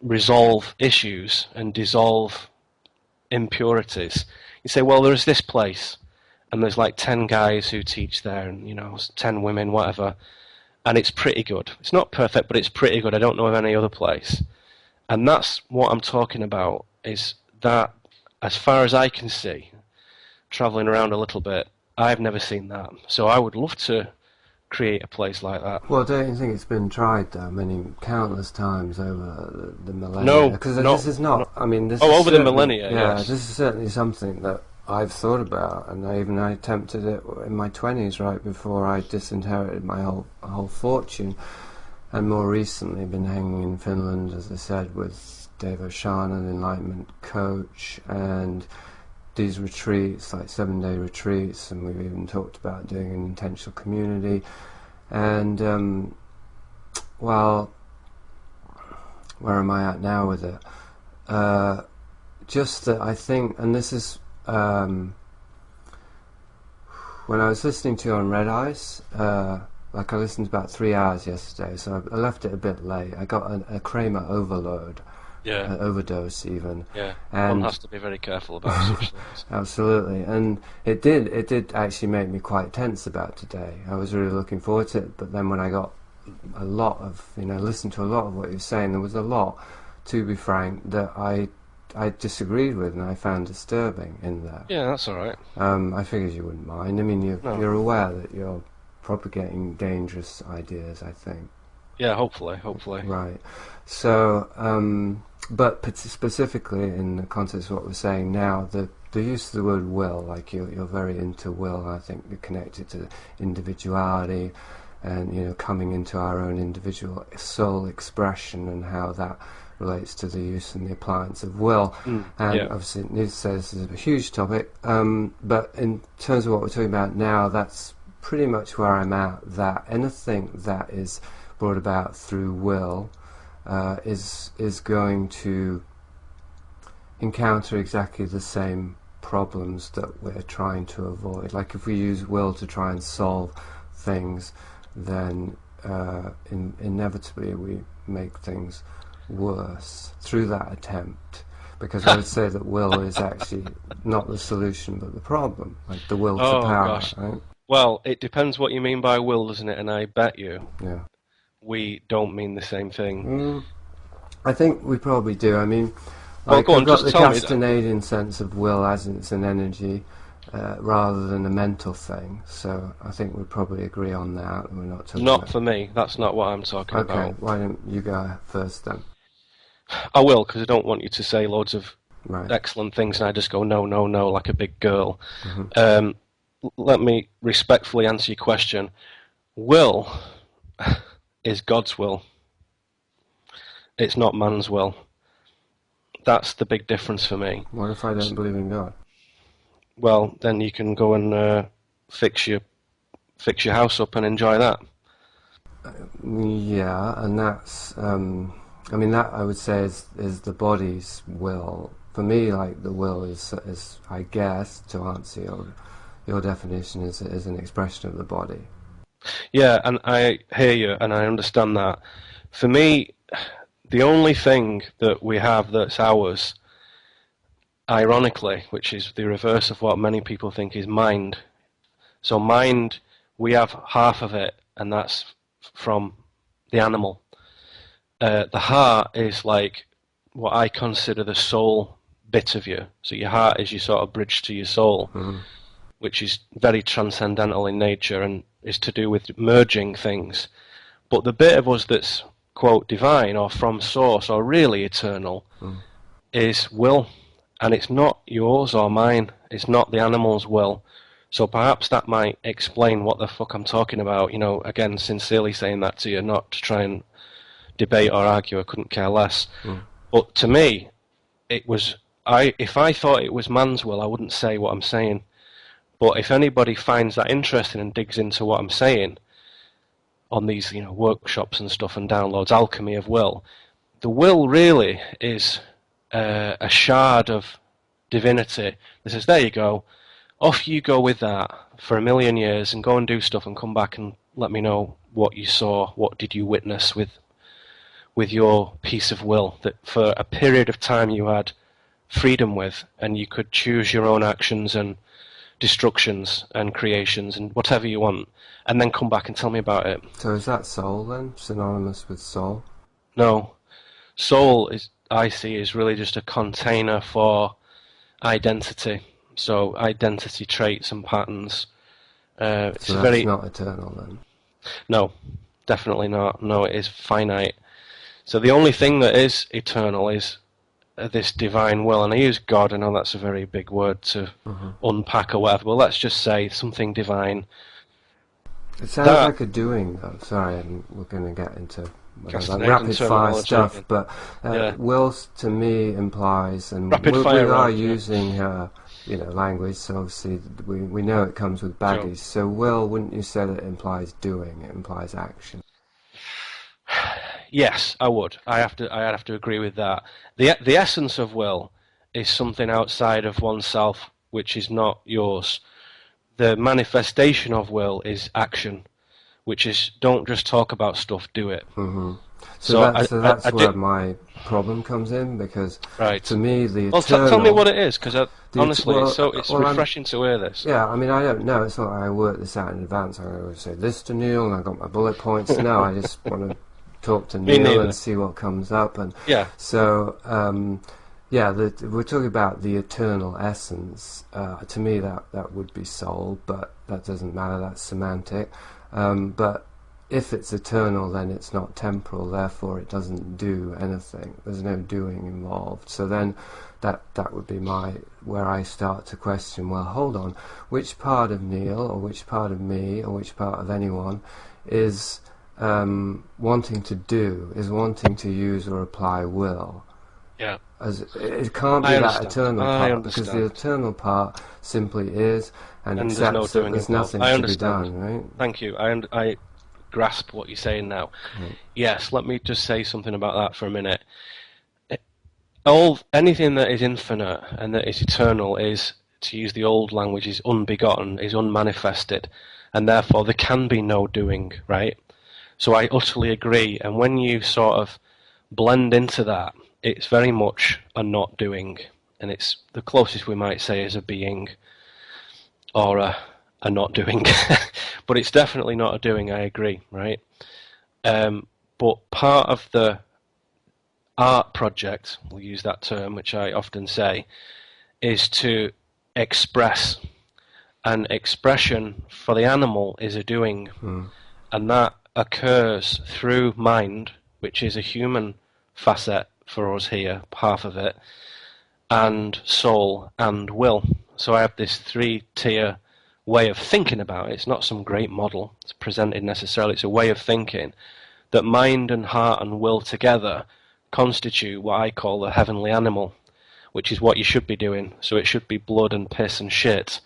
resolve issues and dissolve impurities. You say, well, there's this place, and there's like 10 guys who teach there, and 10 women, whatever, and it's pretty good. It's not perfect, but it's pretty good. I don't know of any other place. And that's what I'm talking about, is that, as far as I can see, travelling around a little bit, I've never seen that. So I would love to create a place like that. Well, don't you think it's been tried, though, countless times over the millennia? No, because this is not. I mean, this is over the millennia. Yeah, yes. This is certainly something that I've thought about, and I attempted it in my 20s, right before I disinherited my whole fortune, and more recently been hanging in Finland, as I said, with Dave O'Shan, an enlightenment coach, and these retreats, like 7-day retreats, and we've even talked about doing an intentional community. And well, where am I at now with it? Just that I think, and this is when I was listening to you on Red Eyes, like I listened about 3 hours yesterday, so I left it a bit late. I got a Kramer overload, overdose even. Yeah, and one has to be very careful about such things. Absolutely, and it did actually make me quite tense about today. I was really looking forward to it, but then when I got a lot of, listened to a lot of what you were saying, there was a lot, to be frank, that I disagreed with and I found disturbing in there. Yeah, that's all right. I figured you wouldn't mind. I mean, you're aware that you're propagating dangerous ideas, I think. Yeah, hopefully. Right. So, but specifically in the context of what we're saying now, the use of the word will, like you're very into will. I think you're connected to individuality and, coming into our own individual soul expression and how that relates to the use and the appliance of will. Obviously Nietzsche says this is a huge topic, but in terms of what we're talking about now, that's pretty much where I'm at, that anything that is brought about through will is going to encounter exactly the same problems that we're trying to avoid. Like if we use will to try and solve things, then inevitably we make things worse through that attempt, because I would say that will is actually not the solution but the problem, like the will to power. Gosh. Right? Well, it depends what you mean by will, doesn't it? And I bet you we don't mean the same thing. I think we probably do. I mean, Well, go on, I've got just the tell me Castanedian sense of will as it's an energy rather than a mental thing, so I think we'd probably agree on that. We're not talking Not about... for me. That's not what I'm talking Okay, about. why don't you go first then? I will, because I don't want you to say loads of Right. excellent things and I just go, no, no, no, like a big girl. Mm-hmm. Let me respectfully answer your question. Will is God's will. It's not man's will. That's the big difference for me. What if I don't believe in God? Well, then you can go and fix your house up and enjoy that. Yeah, and that's that I would say is the body's will. For me, like the will is I guess, to answer your definition, is an expression of the body. Yeah, and I hear you and I understand that. For me, the only thing that we have that's ours, ironically, which is the reverse of what many people think, is mind. So mind, we have half of it, and that's from the animal. The heart is like what I consider the soul bit of you. So your heart is your sort of bridge to your soul, which is very transcendental in nature and is to do with merging things. But the bit of us that's, quote, divine or from source or really eternal is will. And it's not yours or mine. It's not the animal's will. So perhaps that might explain what the fuck I'm talking about. Again, sincerely saying that to you, not to try and debate or argue. I couldn't care less. But to me, it was... if I thought it was man's will, I wouldn't say what I'm saying. But if anybody finds that interesting and digs into what I'm saying on these, workshops and stuff and downloads Alchemy of Will, the will really is a shard of divinity. This is, there you go. Off you go with that for 1,000,000 years and go and do stuff and come back and let me know what you saw, what did you witness with your piece of will that for a period of time you had freedom with, and you could choose your own actions and destructions and creations and whatever you want, and then come back and tell me about it. So is that soul then? Synonymous with soul? No. Soul, I see, is really just a container for identity. So identity traits and patterns. So that's not eternal then? No, definitely not. No, it is finite. So the only thing that is eternal is this divine will, and I use God, I know that's a very big word to unpack or whatever, but let's just say something divine. It sounds like a doing, though. Sorry, we're going to get into rapid fire stuff, again. But will to me implies, and we are using language, so obviously we know it comes with baggage. Sure. So will, wouldn't you say that it implies doing? It implies action. Yes, I would. I'd have to agree with that. The essence of will is something outside of oneself, which is not yours. The manifestation of will is action, which is don't just talk about stuff, do it. Mm-hmm. So that's where my problem comes in, because to me the eternal... Well, tell me what it is, because honestly, it's refreshing to hear this. Yeah, I mean, I don't know. It's not like I work this out in advance. I always say this to Neil, and I got my bullet points. No, I just want to talk to Neil and see what comes up. And so, we're talking about the eternal essence. To me, that would be soul, but that doesn't matter. That's semantic. But if it's eternal, then it's not temporal. Therefore, it doesn't do anything. There's no doing involved. So then, that would be where I start to question. Well, hold on. Which part of Neil, or which part of me, or which part of anyone is wanting to do, is wanting to use or apply will? Yeah. It can't be that eternal part, because the eternal part simply is and accepts that there's nothing to be done, right? Thank you. I grasp what you're saying now. Right. Yes, let me just say something about that for a minute. Anything that is infinite and that is eternal is, to use the old language, is unbegotten, is unmanifested, and therefore there can be no doing, right? So I utterly agree, and when you sort of blend into that, it's very much a not doing, and it's the closest we might say is a being, or a not doing, but it's definitely not a doing, I agree, right? But part of the art project, we'll use that term, which I often say, is to express, and expression for the animal is a doing, and that occurs through mind, which is a human facet for us here, half of it, and soul and will. So I have this 3-tier way of thinking about it. It's not some great model it's presented necessarily, it's a way of thinking that mind and heart and will together constitute what I call the heavenly animal, which is what you should be doing. So it should be blood and piss and shit,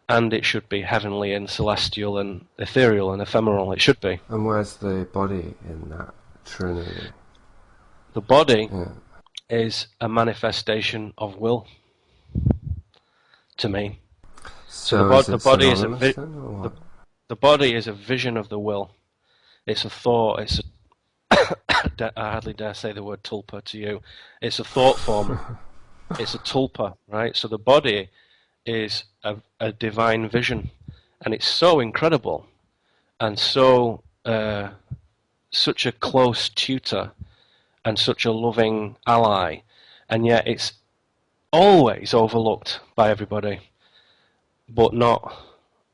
and it should be heavenly and celestial and ethereal and ephemeral. It should be. And where's the body in that trinity? The body is a manifestation of will, to me. So the body is the body is a vision of the will. It's a thought. It's I hardly dare say the word tulpa to you. It's a thought form. It's a tulpa, right? So the body is a divine vision, and it's so incredible, and so such a close tutor, and such a loving ally, and yet it's always overlooked by everybody, but not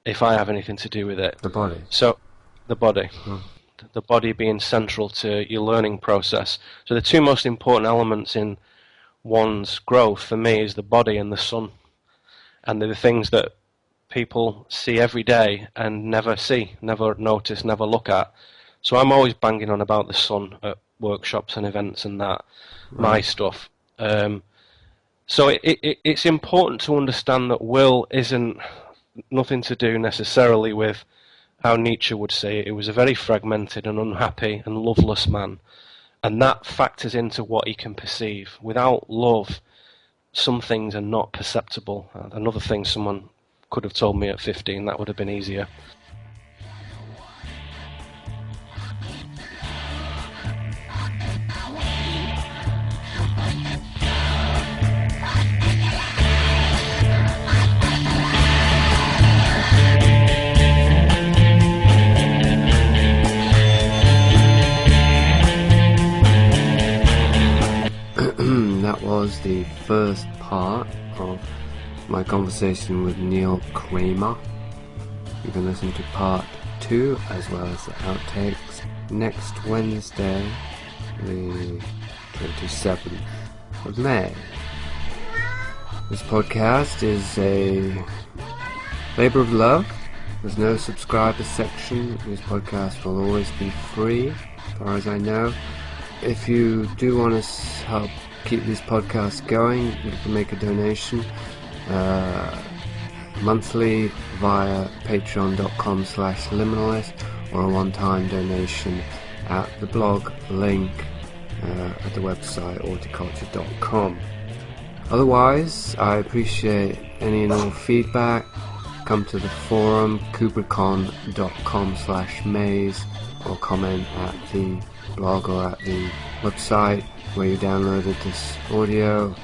if I have anything to do with it. The body. So, the body. The body being central to your learning process. So the two most important elements in one's growth for me is the body and the sun. And they're the things that people see every day and never see, never notice, never look at. So I'm always banging on about the sun at workshops and events and that, my stuff. So it's important to understand that will isn't nothing to do necessarily with how Nietzsche would say it. He was a very fragmented and unhappy and loveless man, and that factors into what he can perceive. Without love, some things are not perceptible. Another thing someone could have told me at 15, that would have been easier. That was the first part of my conversation with Neil Kramer. You can listen to part 2 as well as the outtakes next Wednesday, the 27th of May. This podcast is a labour of love. There's no subscriber section. This podcast will always be free, as far as I know. If you do want to help keep these podcasts going, you can make a donation monthly via patreon.com/liminalist, or a one-time donation at the blog link at the website auticulture.com. Otherwise, I appreciate any and all feedback. Come to the forum kubricon.com/maze, or comment at the blog or at the website where you downloaded this audio,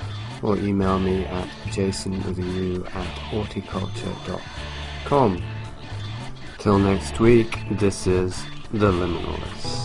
or email me at jasun@auticulture.com. Till next week, this is The Liminalist.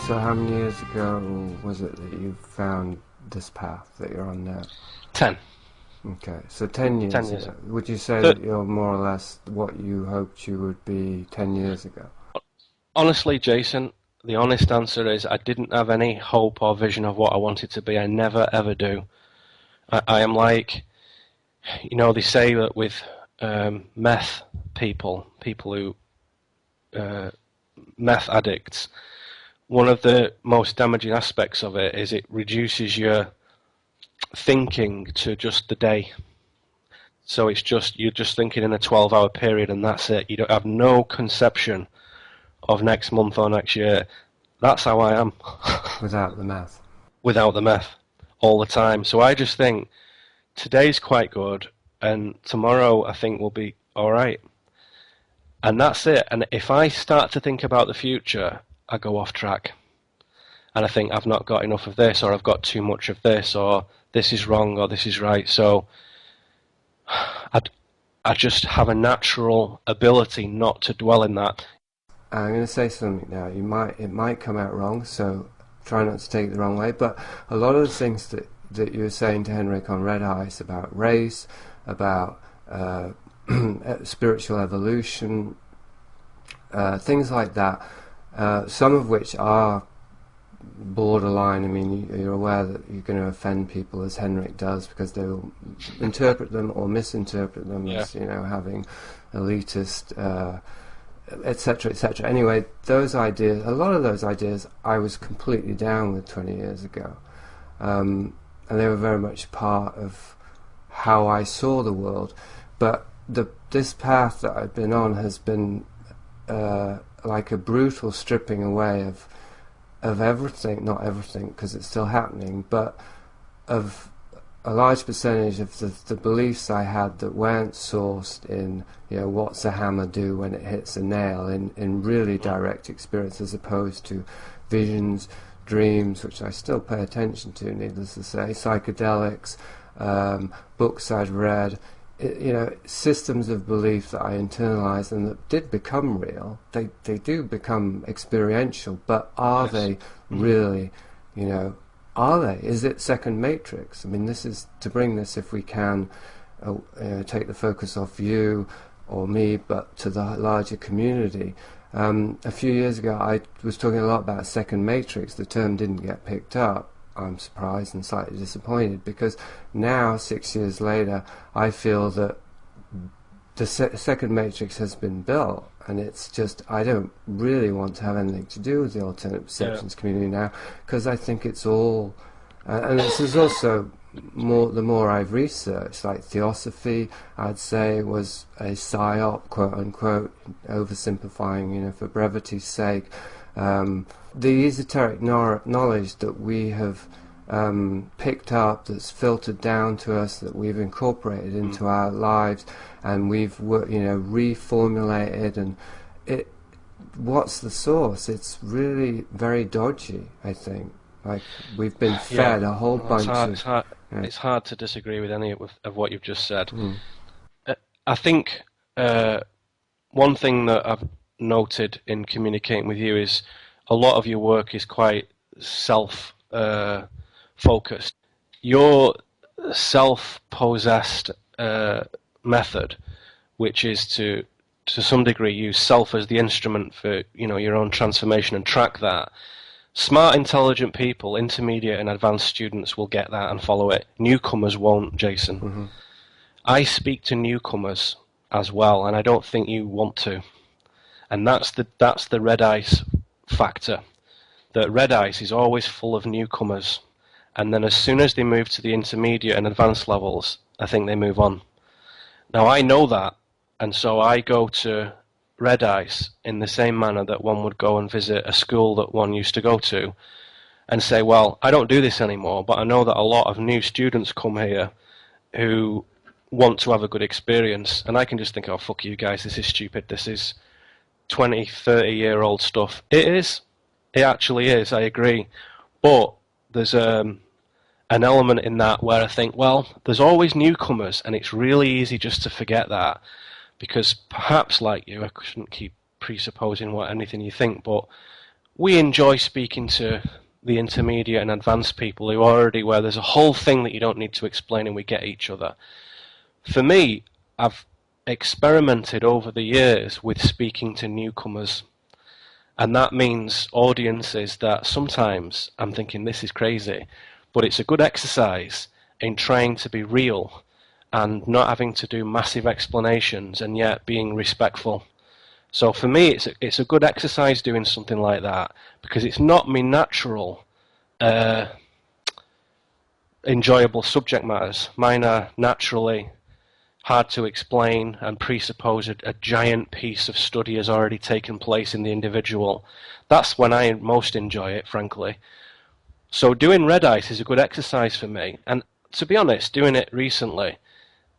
So how many years ago was it that you found this path that you're on now? 10. Okay, so 10 years, 10 years ago. Would you say that you're more or less what you hoped you would be 10 years ago? Honestly, Jason, the honest answer is I didn't have any hope or vision of what I wanted to be. I never, ever do. I am like, you know, they say that with meth people who, meth addicts, one of the most damaging aspects of it is it reduces your thinking to just the day. So it's just, you're just thinking in a 12-hour period and that's it. You don't have no conception of next month or next year. That's how I am. Without the meth? Without the meth. All the time. So I just think today's quite good and tomorrow I think will be alright. And that's it. And if I start to think about the future, I go off track. And I think I've not got enough of this, or I've got too much of this, or this is wrong, or this is right. So I just have a natural ability not to dwell in that. I'm going to say something now. It might come out wrong, so try not to take it the wrong way. But a lot of the things that you were saying to Henrik on Red Ice about race, about spiritual evolution, things like that, some of which are borderline. I mean, you're aware that you're going to offend people, as Henrik does, because they will interpret them or misinterpret them as, you know, having elitist, etc., etc. Anyway, those ideas, a lot of those ideas, I was completely down with 20 years ago, and they were very much part of how I saw the world. But this path that I've been on has been like a brutal stripping away of everything, not everything because it's still happening, but of a large percentage of the beliefs I had that weren't sourced in, what's a hammer do when it hits a nail, in really direct experience, as opposed to visions, dreams, which I still pay attention to, needless to say, psychedelics, books I'd read, systems of belief that I internalized and that did become real. They do become experiential, but are they really, are they? Is it second matrix? I mean, this is, to bring this, if we can, take the focus off you or me, but to the larger community. A few years ago, I was talking a lot about second matrix. The term didn't get picked up. I'm surprised and slightly disappointed, because now, 6 years later, I feel that the second matrix has been built, and it's just, I don't really want to have anything to do with the alternate perceptions community now, because I think it's all, and this is also the more I've researched, like theosophy, I'd say was a psyop, quote unquote, oversimplifying, for brevity's sake. The esoteric knowledge that we have picked up, that's filtered down to us, that we've incorporated into our lives, and we've reformulated, and what's the source? It's really very dodgy, I think. Like, we've been fed a whole bunch of... It's hard to disagree with any of what you've just said. I think one thing that I've noted in communicating with you is a lot of your work is quite self-focused. Your self-possessed method, which is to some degree use self as the instrument for your own transformation and track that. Smart, intelligent people, intermediate and advanced students will get that and follow it. Newcomers won't, Jason. I speak to newcomers as well, and I don't think you want to. And that's the red ice factor. That red ice is always full of newcomers, and then as soon as they move to the intermediate and advanced levels, I think they move on. Now, I know that, and so I go to red ice in the same manner that one would go and visit a school that one used to go to and say, well, I don't do this anymore, but I know that a lot of new students come here who want to have a good experience, and I can just think, oh, fuck you guys, this is stupid, this is 20, 30-year-old stuff. It is. It actually is, I agree. But there's an element in that where I think, well, there's always newcomers, and it's really easy just to forget that. Because perhaps, like you, I shouldn't keep presupposing anything you think, but we enjoy speaking to the intermediate and advanced people who are already where there's a whole thing that you don't need to explain and we get each other. For me, I've experimented over the years with speaking to newcomers, and that means audiences that sometimes I'm thinking this is crazy, but it's a good exercise in trying to be real and not having to do massive explanations and yet being respectful. So for me, it's a good exercise doing something like that, because it's not my natural enjoyable subject matters. Mine are naturally hard to explain and presuppose a giant piece of study has already taken place in the individual. That's when I most enjoy it, frankly. So doing red ice is a good exercise for me. And to be honest, doing it recently,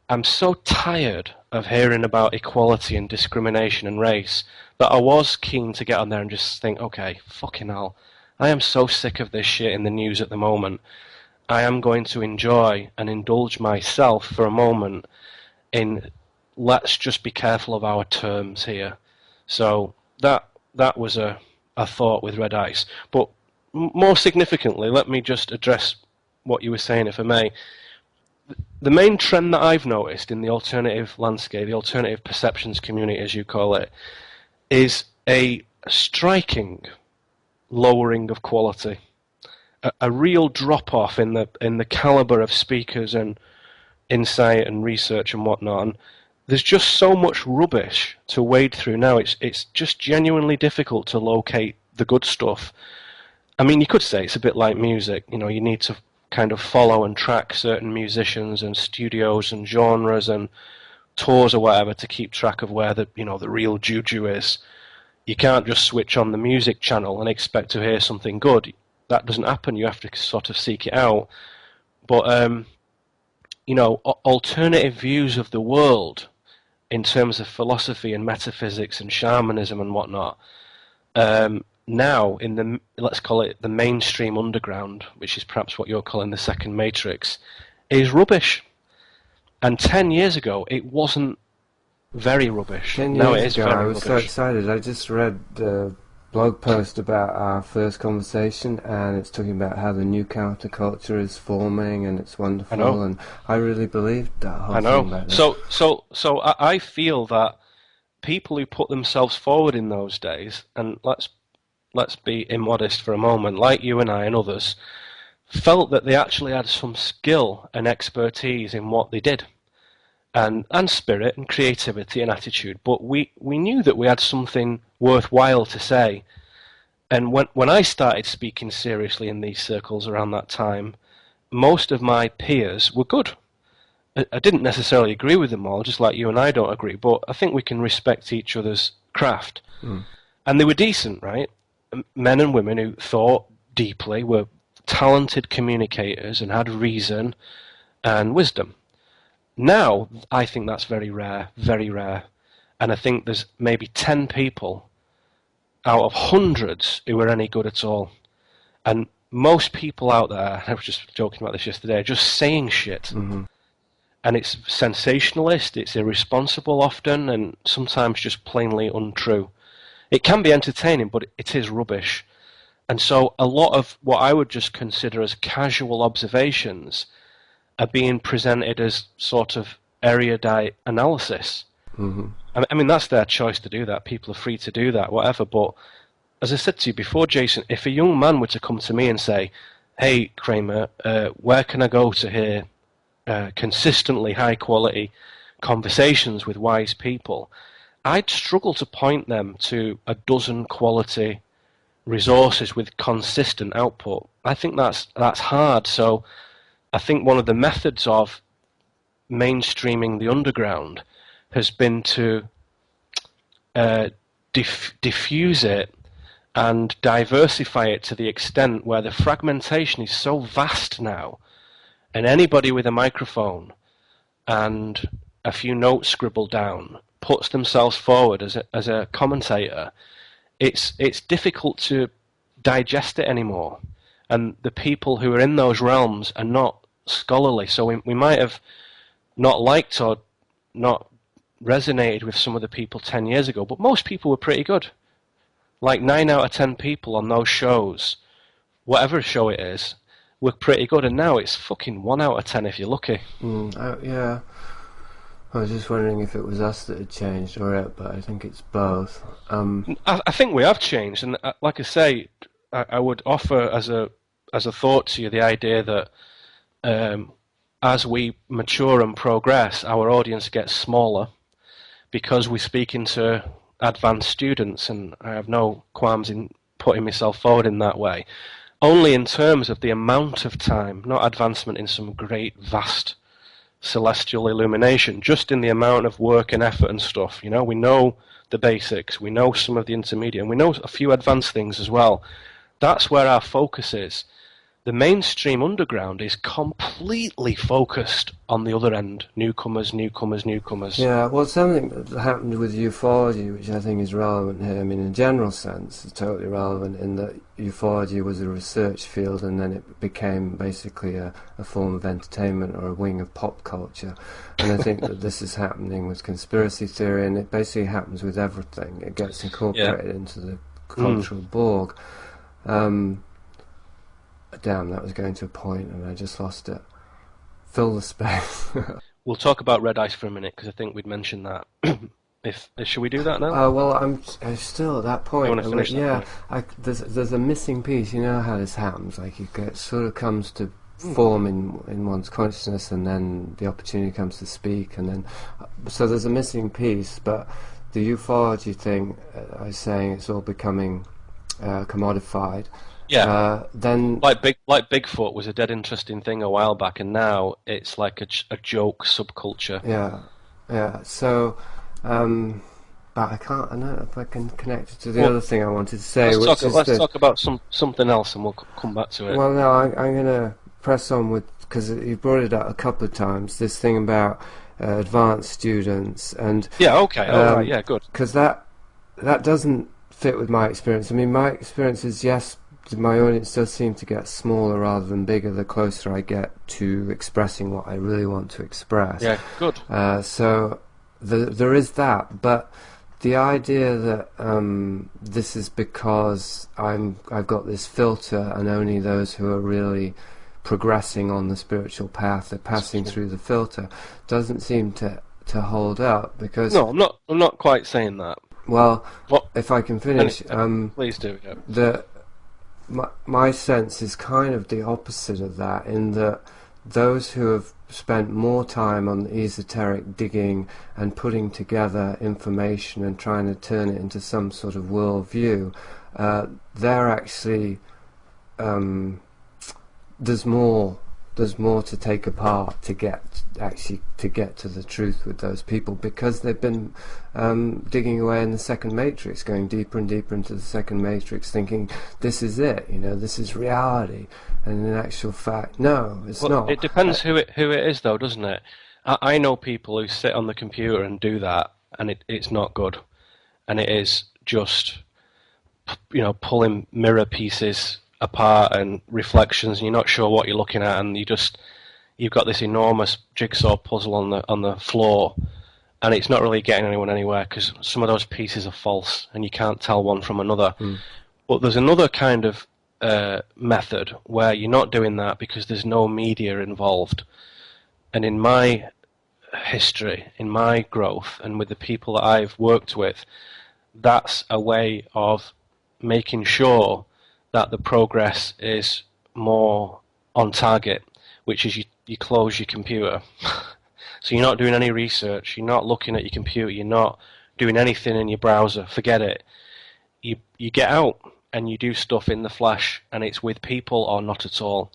I'm so tired of hearing about equality and discrimination and race that I was keen to get on there and just think, okay, fucking hell, I am so sick of this shit in the news at the moment. I am going to enjoy and indulge myself for a moment in, let's just be careful of our terms here. So that was a thought with red ice. But more significantly, let me just address what you were saying, if I may. The main trend that I've noticed in the alternative landscape, the alternative perceptions community, as you call it, is a striking lowering of quality, a real drop-off in the caliber of speakers and insight and research and whatnot. And there's just so much rubbish to wade through now. It's just genuinely difficult to locate the good stuff. I mean, you could say it's a bit like music. You need to kind of follow and track certain musicians and studios and genres and tours or whatever to keep track of where the real juju is. You can't just switch on the music channel and expect to hear something good. That doesn't happen. You have to sort of seek it out. But alternative views of the world in terms of philosophy and metaphysics and shamanism and whatnot, now in the, let's call it the mainstream underground, which is perhaps what you're calling the second matrix, is rubbish. And 10 years ago, it wasn't very rubbish. 10 Now it years is ago, very I was rubbish. so excited. I just read the blog post about our first conversation, and it's talking about how the new counterculture is forming, and it's wonderful. I know. And I really believed that whole I thing know. back then. So I feel that people who put themselves forward in those days, and let's be immodest for a moment, like you and I and others, felt that they actually had some skill and expertise in what they did, and spirit and creativity and attitude. But we knew that we had something worthwhile to say. And when I started speaking seriously in these circles around that time, most of my peers were good. I didn't necessarily agree with them all, just like you and I don't agree, but I think we can respect each other's craft. And they were decent, right? Men and women who thought deeply, were talented communicators and had reason and wisdom. Now, I think that's very rare, very rare. And I think there's maybe 10 people out of hundreds who are any good at all. And most people out there, I was just joking about this yesterday, are just saying shit. Mm-hmm. And it's sensationalist, it's irresponsible often, and sometimes just plainly untrue. It can be entertaining, but it is rubbish. And so a lot of what I would just consider as casual observations are being presented as sort of erudite analysis. Mm-hmm. I mean, that's their choice to do that. People are free to do that, whatever. But as I said to you before, Jason, if a young man were to come to me and say, "Hey, Kramer, where can I go to hear consistently high-quality conversations with wise people?" I'd struggle to point them to a dozen quality resources with consistent output. I think that's hard. So I think one of the methods of mainstreaming the underground has been to diffuse it and diversify it to the extent where the fragmentation is so vast now, and anybody with a microphone and a few notes scribbled down puts themselves forward as a commentator. It's difficult to digest it anymore, and the people who are in those realms are not scholarly. So we might have not liked or not resonated with some of the people 10 years ago, but most people were pretty good. Like 9 out of 10 people on those shows, whatever show it is, were pretty good, and now it's fucking 1 out of 10 if you're lucky. Yeah. I was just wondering if it was us that had changed or it, but I think it's both. I think we have changed, and like I say, I would offer as a thought to you the idea that as we mature and progress, our audience gets smaller because we speak into advanced students, and I have no qualms in putting myself forward in that way. Only in terms of the amount of time, not advancement in some great, vast celestial illumination, just in the amount of work and effort and stuff. We know the basics, we know some of the intermediate, and we know a few advanced things as well. That's where our focus is. The mainstream underground is completely focused on the other end. Newcomers. Yeah, well, something that happened with ufology, which I think is relevant here, I mean, in a general sense, it's totally relevant in that ufology was a research field, and then it became basically a form of entertainment or a wing of pop culture. And I think that this is happening with conspiracy theory, and it basically happens with everything. It gets incorporated into the cultural Borg. Damn, that was going to a point and I just lost it. Fill the space. We'll talk about red ice for a minute, because I think we'd mentioned that. Should we do that now? Well, I'm still at that point. You want to finish that point? There's a missing piece. You know how this happens. Like, it sort of comes to form in one's consciousness, and then the opportunity comes to speak, and then so there's a missing piece. But the ufology thing, I was saying, it's all becoming commodified. Yeah, then like Bigfoot was a dead interesting thing a while back, and now it's like a joke subculture. Yeah. So, but I don't know if I can connect it to the other thing I wanted to say. Let's talk about something else, and we'll come back to it. Well, no, I'm gonna press on with, because you brought it up a couple of times, this thing about advanced students and Yeah, okay, all right, yeah, good. because that doesn't fit with my experience. I mean, my experience is, yes, my audience does seem to get smaller rather than bigger the closer I get to expressing what I really want to express. Yeah, good. So there is that, but the idea that this is because I've got this filter and only those who are really progressing on the spiritual path are passing through the filter doesn't seem to hold up, because No, I'm not quite saying that. well, What? if I can finish, Please do. Yeah. my sense is kind of the opposite of that, in that those who have spent more time on the esoteric digging and putting together information and trying to turn it into some sort of worldview, they're actually there's more to take apart to get to the truth with those people, because they've been digging away in the second matrix, going deeper and deeper into the second matrix, thinking this is it, this is reality, and in actual fact, no, it's not. It depends who it is, though, doesn't it? I know people who sit on the computer and do that, and it's not good, and it is just pulling mirror pieces apart and reflections, and you're not sure what you're looking at, and you've got this enormous jigsaw puzzle on the floor, and it's not really getting anyone anywhere, because some of those pieces are false and you can't tell one from another. But there's another kind of method where you're not doing that because there's no media involved. And in my history, in my growth, and with the people that I've worked with, that's a way of making sure that the progress is more on target, which is you close your computer. So you're not doing any research, you're not looking at your computer, you're not doing anything in your browser, forget it. You get out and you do stuff in the flesh, and it's with people or not at all.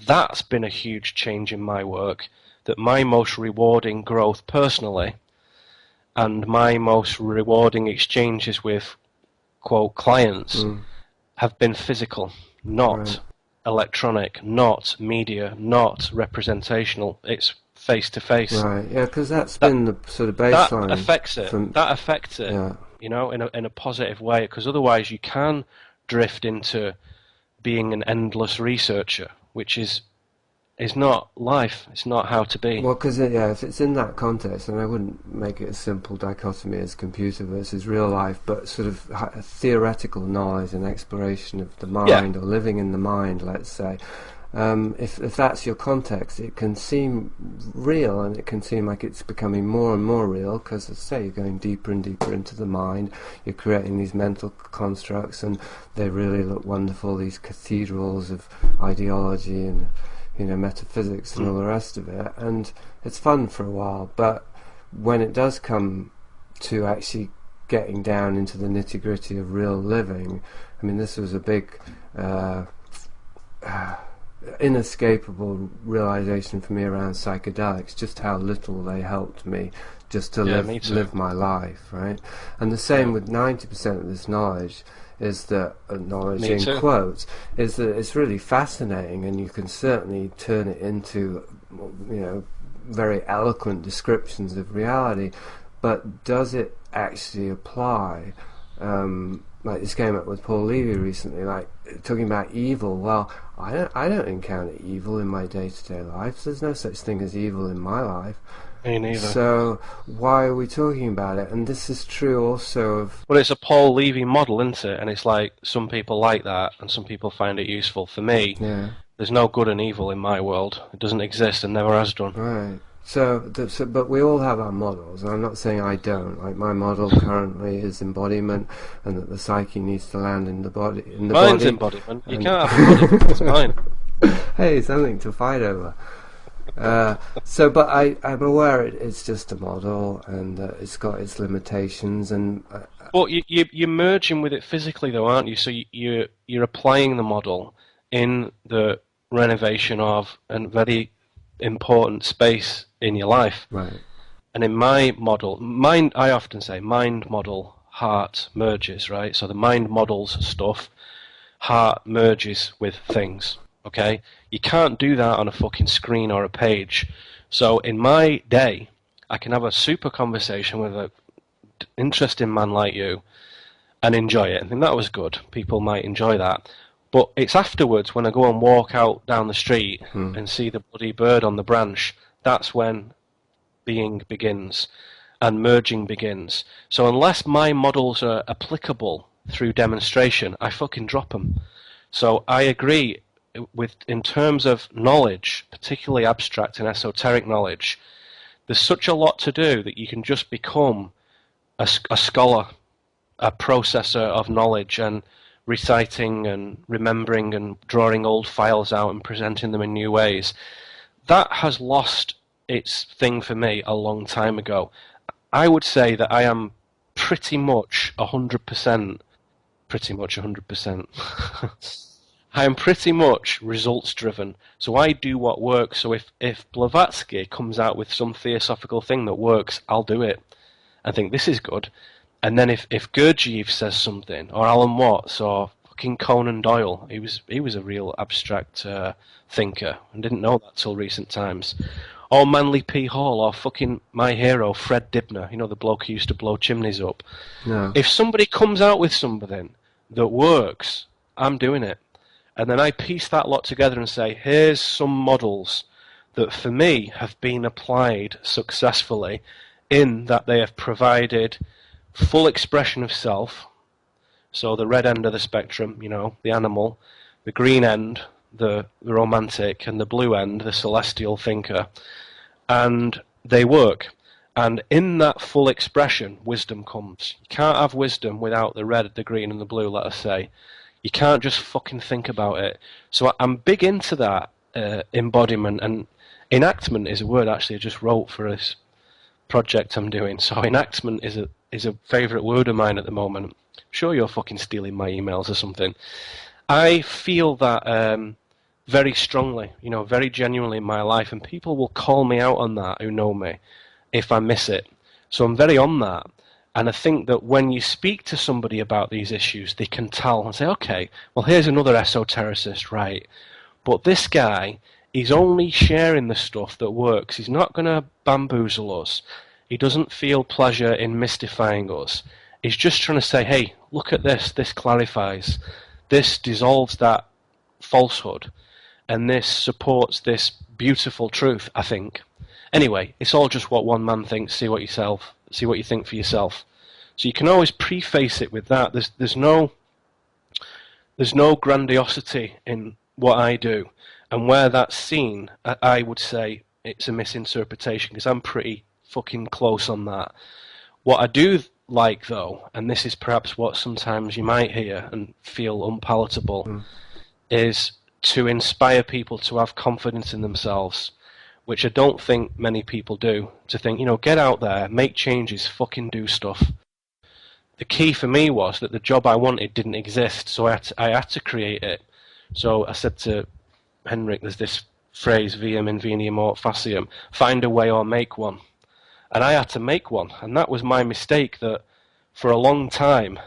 That's been a huge change in my work, that my most rewarding growth personally and my most rewarding exchanges with, quote, clients have been physical, not electronic, not media, not representational. It's face to face. Right. Yeah, because that's been the sort of baseline. That affects it. That affects it. Yeah. In a positive way. Because otherwise, you can drift into being an endless researcher, which is not life. It's not how to be. Well, because if it's in that context, and I wouldn't make it a simple dichotomy as computer versus real life, but sort of theoretical knowledge and exploration of the mind, or living in the mind, let's say. If that's your context, it can seem real, and it can seem like it's becoming more and more real, because, as I say, you're going deeper and deeper into the mind, you're creating these mental constructs, and they really look wonderful, these cathedrals of ideology and metaphysics and all the rest of it, and it's fun for a while. But when it does come to actually getting down into the nitty-gritty of real living, I mean, this was a big inescapable realization for me around psychedelics, just how little they helped me just to live my life, right? And the same with 90% of this knowledge, is that knowledge in quotes, is that it's really fascinating, and you can certainly turn it into very eloquent descriptions of reality, but does it actually apply? Like this came up with Paul Levy recently, like talking about evil. Well, I don't encounter evil in my day-to-day life. There's no such thing as evil in my life. Me neither. So why are we talking about it? And this is true also of... Well, it's a Paul Levy model, isn't it? And it's like, some people like that, and some people find it useful. For me, there's no good and evil in my world. It doesn't exist and never has done. Right. So, but we all have our models, and I'm not saying I don't. Like, my model currently is embodiment, and that the psyche needs to land in the body. Mine's embodiment. You can't have embodiment. It's mine. Hey, something to fight over. But I'm aware it's just a model, and it's got its limitations. And but you're merging with it physically, though, aren't you? So you're applying the model in the renovation of a very important space in your life. Right. And in my model, I often say mind, model, heart merges, right? So the mind models stuff, heart merges with things. Okay? You can't do that on a fucking screen or a page. So in my day, I can have a super conversation with an interesting man like you and enjoy it. I think that was good. People might enjoy that. But it's afterwards, when I go and walk out down the street and see the bloody bird on the branch, that's when being begins and merging begins. So unless my models are applicable through demonstration, I fucking drop them. So I agree with, in terms of knowledge, particularly abstract and esoteric knowledge, there's such a lot to do that you can just become a scholar, a processor of knowledge, and reciting and remembering and drawing old files out and presenting them in new ways. That has lost its thing for me a long time ago. I would say that I am pretty much 100%, I am pretty much results driven. So I do what works. So if Blavatsky comes out with some theosophical thing that works, I'll do it. I think this is good. And then if Gurdjieff says something, or Alan Watts, or fucking Conan Doyle, he was a real abstract thinker, and didn't know that till recent times. Or Manly P. Hall, or fucking my hero, Fred Dibner, you know, the bloke who used to blow chimneys up. No. If somebody comes out with something that works, I'm doing it. And then I piece that lot together and say, here's some models that for me have been applied successfully, in that they have provided full expression of self. So the red end of the spectrum, you know, the animal, the green end, the romantic, and the blue end, the celestial thinker. And they work. And in that full expression, wisdom comes. You can't have wisdom without the red, the green, and the blue, let us say. You can't just fucking think about it. So I'm big into that embodiment, and enactment is a word actually I just wrote for this project I'm doing. So enactment is a favourite word of mine at the moment. I'm sure you're fucking stealing my emails or something. I feel that very strongly, you know, very genuinely in my life, and people will call me out on that who know me if I miss it. So I'm very on that. And I think that when you speak to somebody about these issues, they can tell and say, okay, well, here's another esotericist, right? But this guy, he's only sharing the stuff that works. He's not going to bamboozle us. He doesn't feel pleasure in mystifying us. He's just trying to say, hey, look at this. This clarifies. This dissolves that falsehood. And this supports this beautiful truth, I think. Anyway, it's all just what one man thinks. See what you think for yourself. So you can always preface it with that. There's no grandiosity in what I do, and where that's seen, I would say it's a misinterpretation, because I'm pretty fucking close on that. What I do like, though, and this is perhaps what sometimes you might hear and feel unpalatable, is to inspire people to have confidence in themselves, which I don't think many people do. To think, you know, get out there, make changes, fucking do stuff. The key for me was that the job I wanted didn't exist, so I had to create it. So I said to Henrik, there's this phrase, viam inveniam aut faciam, find a way or make one. And I had to make one, and that was my mistake, that for a long time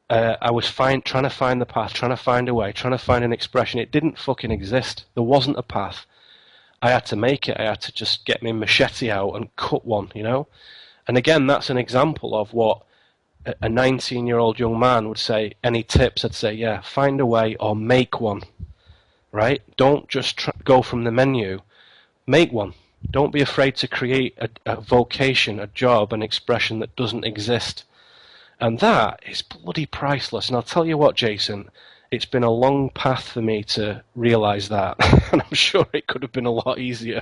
I was trying to find the path, trying to find a way, trying to find an expression. It didn't fucking exist. There wasn't a path. I had to make it. I had to just get my machete out and cut one, you know? And again, that's an example of what a 19-year-old young man would say. Any tips? I'd say, yeah, find a way or make one, right? Don't just go from the menu. Make one. Don't be afraid to create a vocation, a job, an expression that doesn't exist. And that is bloody priceless. And I'll tell you what, Jason, it's been a long path for me to realise that. And I'm sure it could have been a lot easier.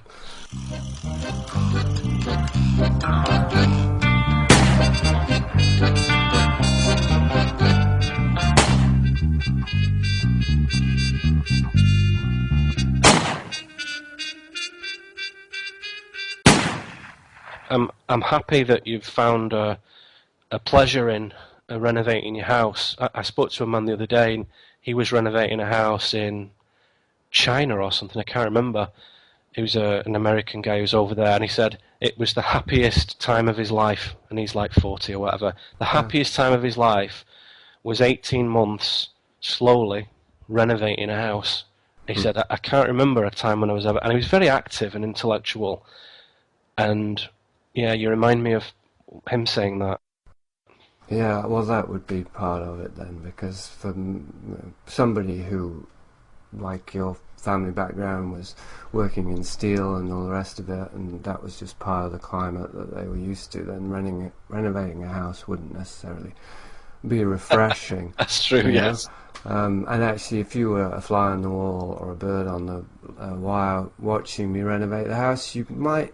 I'm happy that you've found a pleasure in renovating your house. I spoke to a man the other day, and he was renovating a house in China or something, I can't remember. He was an American guy who was over there, and he said it was the happiest time of his life, and he's like 40 or whatever. The happiest time of his life was 18 months slowly renovating a house, He said, I can't remember a time when I was ever... And he was very active and intellectual. And, yeah, you remind me of him saying that. Yeah, well, that would be part of it then, because for somebody who, like your family background, was working in steel and all the rest of it, and that was just part of the climate that they were used to, then renovating a house wouldn't necessarily be refreshing. That's true, yes. And actually, if you were a fly on the wall or a bird on the wire watching me renovate the house, you might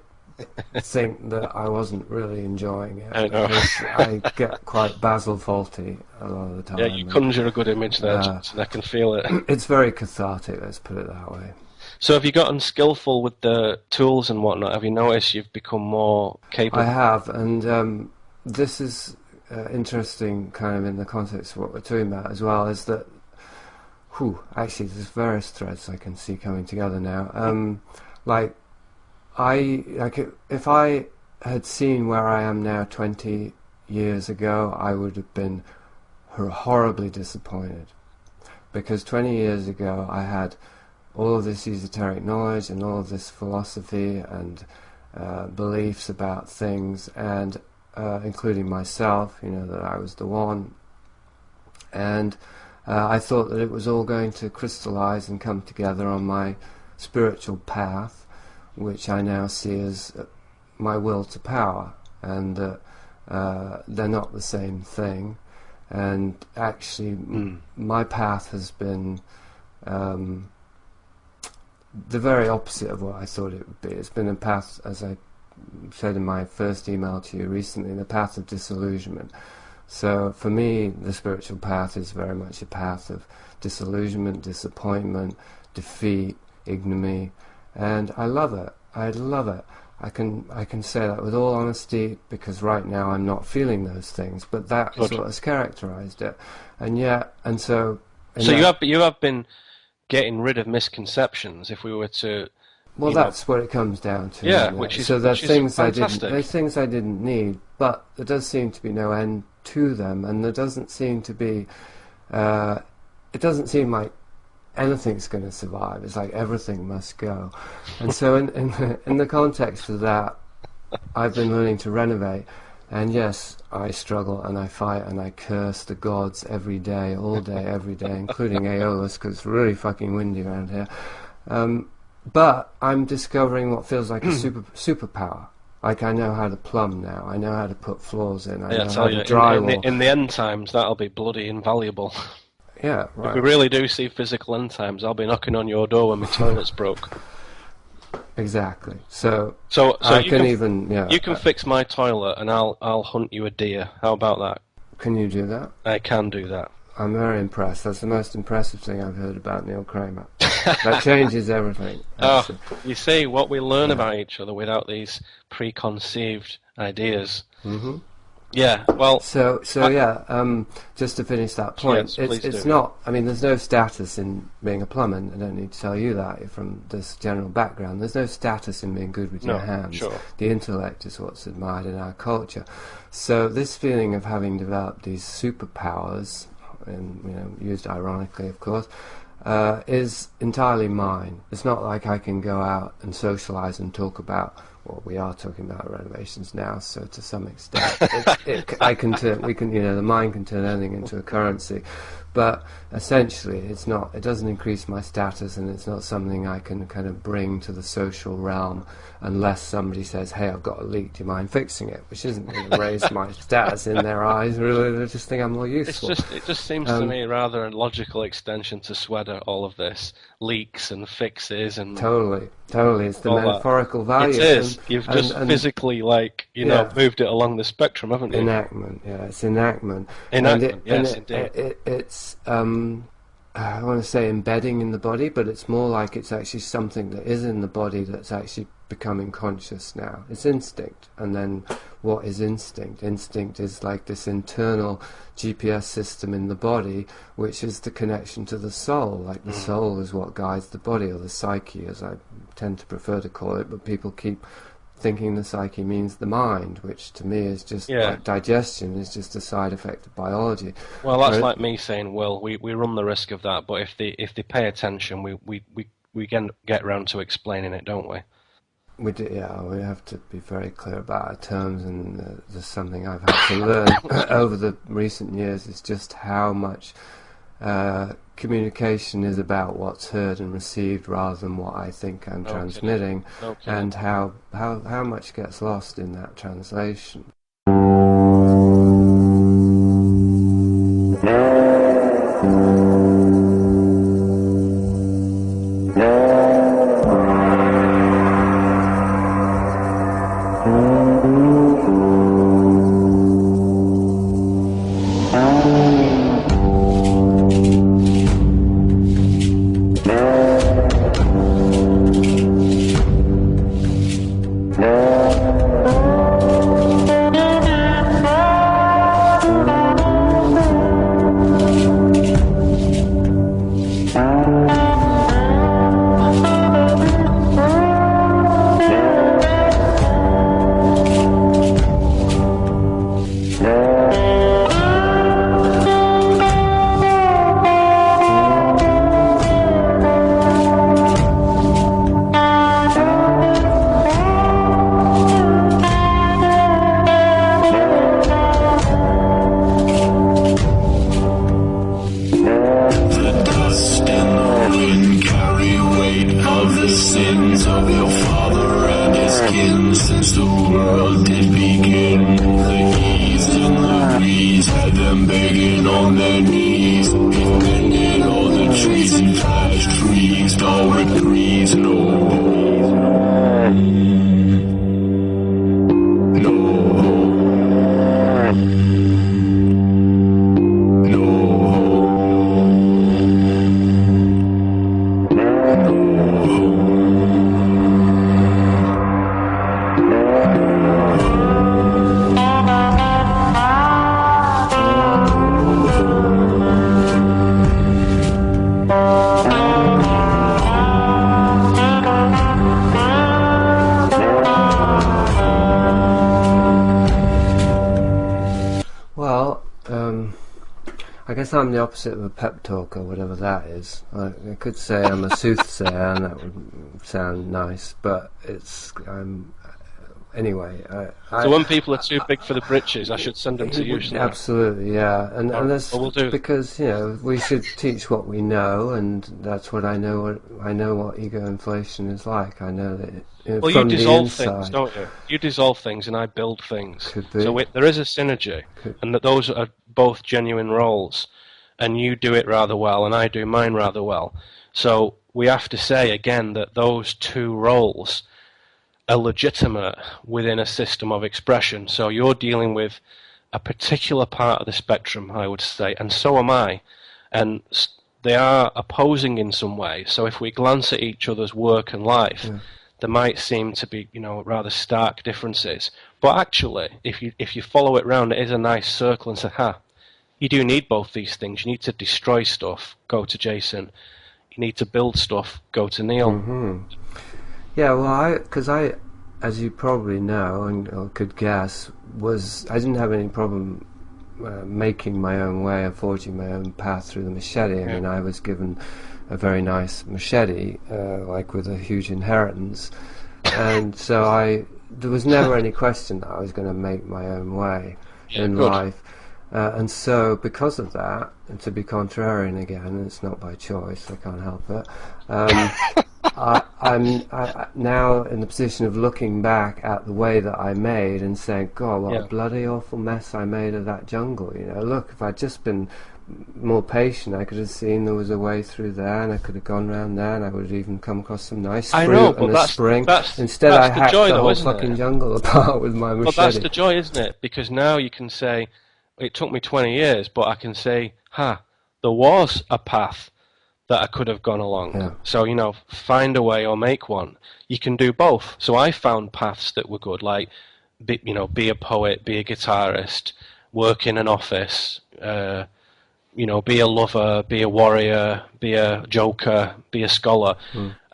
think that I wasn't really enjoying it. I know. I get quite Basil faulty a lot of the time. Yeah, you conjure a good image there, Jason, I can feel it. It's very cathartic, let's put it that way. So have you gotten skillful with the tools and whatnot? Have you noticed you've become more capable? I have, and this is interesting kind of in the context of what we're talking about as well, is that actually there's various threads I can see coming together now. If I had seen where I am now 20 years ago, I would have been horribly disappointed, because 20 years ago I had all of this esoteric knowledge and all of this philosophy and beliefs about things, and including myself, that I was the one, and I thought that it was all going to crystallize and come together on my spiritual path, which I now see as my will to power, and they're not the same thing. And actually, my path has been the very opposite of what I thought it would be. It's been a path, as I said in my first email to you recently, the path of disillusionment. So for me, the spiritual path is very much a path of disillusionment, disappointment, defeat, ignominy, and I love it. I love it. I can say that with all honesty, because right now I'm not feeling those things, but that is what has characterized it. So you have been getting rid of misconceptions, if we were to... Well, that's what it comes down to. Yeah, which is fantastic. There's things I didn't need, but there does seem to be no end to them, and there doesn't seem to be... it doesn't seem like anything's going to survive. It's like everything must go. And so in the context of that, I've been learning to renovate, and yes, I struggle and I fight and I curse the gods every day, all day, every day, including Aeolus, because it's really fucking windy around here. But I'm discovering what feels like a superpower. Like, I know how to plumb now. I know how to put floors in. I know how to drywall. In the end times, that'll be bloody invaluable. Yeah, right. If we really do see physical end times, I'll be knocking on your door when my toilet's broke. Exactly. So you can fix my toilet, and I'll hunt you a deer. How about that? Can you do that? I can do that. I'm very impressed. That's the most impressive thing I've heard about Neil Kramer. That changes everything. You see, what we learn about each other without these preconceived ideas. Mm-hmm. Yeah, well... So just to finish that point, yes, it's not... I mean, there's no status in being a plumber. I don't need to tell you that from this general background. There's no status in being good with your hands. Sure. The intellect is what's admired in our culture. So this feeling of having developed these superpowers, and used ironically, of course, is entirely mine. It's not like I can go out and socialise and talk about... Well, we are talking about renovations now, so to some extent, the mind can turn anything into a currency, but essentially, it's not. It doesn't increase my status, and it's not something I can kind of bring to the social realm, unless somebody says, "Hey, I've got a leak. Do you mind fixing it?" Which isn't going to raise my status in their eyes. Really, they just think I'm more useful. It just seems to me rather a logical extension to SWEDA. All of this leaks and fixes and totally. It's the metaphorical value. It is. You've just physically, moved it along the spectrum, haven't you? Enactment. Yeah, it's enactment. Indeed. It's I want to say embedding in the body, but it's more like it's actually something that is in the body that's actually becoming conscious now. It's instinct. And then what is instinct? Instinct is like this internal GPS system in the body, which is the connection to the soul. Like the soul is what guides the body, or the psyche, as I tend to prefer to call it, but people keep thinking the psyche means the mind, which to me is just like digestion is just a side effect of biology. Well, that's like me saying, well, we run the risk of that, but if they pay attention, we get around to explaining it, don't we? We do, yeah. We have to be very clear about our terms, and there's something I've had to learn over the recent years is just how much communication is about what's heard and received rather than what I think I'm transmitting, and how much gets lost in that translation. I guess I'm the opposite of a pep talk or whatever that is. I could say I'm a soothsayer, and that would sound nice, but anyway. So when people are too big for the britches, I should send them to you. Absolutely, yeah, and that's we'll do. Because we should teach what we know, and that's what I know. I know what ego inflation is like. I know that. Well, you dissolve things, don't you? You dissolve things, and I build things. Could be. So there is a synergy, and that those are both genuine roles, and you do it rather well, and I do mine rather well. So we have to say again that those two roles are legitimate within a system of expression. So you're dealing with a particular part of the spectrum, I would say, and so am I, and they are opposing in some way. So if we glance at each other's work and life, there might seem to be, rather stark differences. But actually, if you follow it round, it is a nice circle and say, you do need both these things. You need to destroy stuff, go to Jasun. You need to build stuff, go to Neil. Mm-hmm. Yeah, well, because I, as you probably know or could guess, I didn't have any problem making my own way and forging my own path through the machete. I mean, I was given a very nice machete, like with a huge inheritance, and so there was never any question that I was going to make my own way in life, and so because of that, and to be contrarian again, it's not by choice, I can't help it. I'm now in the position of looking back at the way that I made and saying, God, what a bloody awful mess I made of that jungle. Look, if I'd just been more patient, I could have seen there was a way through there, and I could have gone round there, and I would have even come across some nice fruit and a spring. Instead, I hacked the whole fucking jungle apart with my machete. But that's the joy, isn't it? Because now you can say, it took me 20 years, but I can say, there was a path that I could have gone along. Yeah. So, find a way or make one. You can do both. So I found paths that were good, like, be a poet, be a guitarist, work in an office, be a lover, be a warrior, be a joker, be a scholar.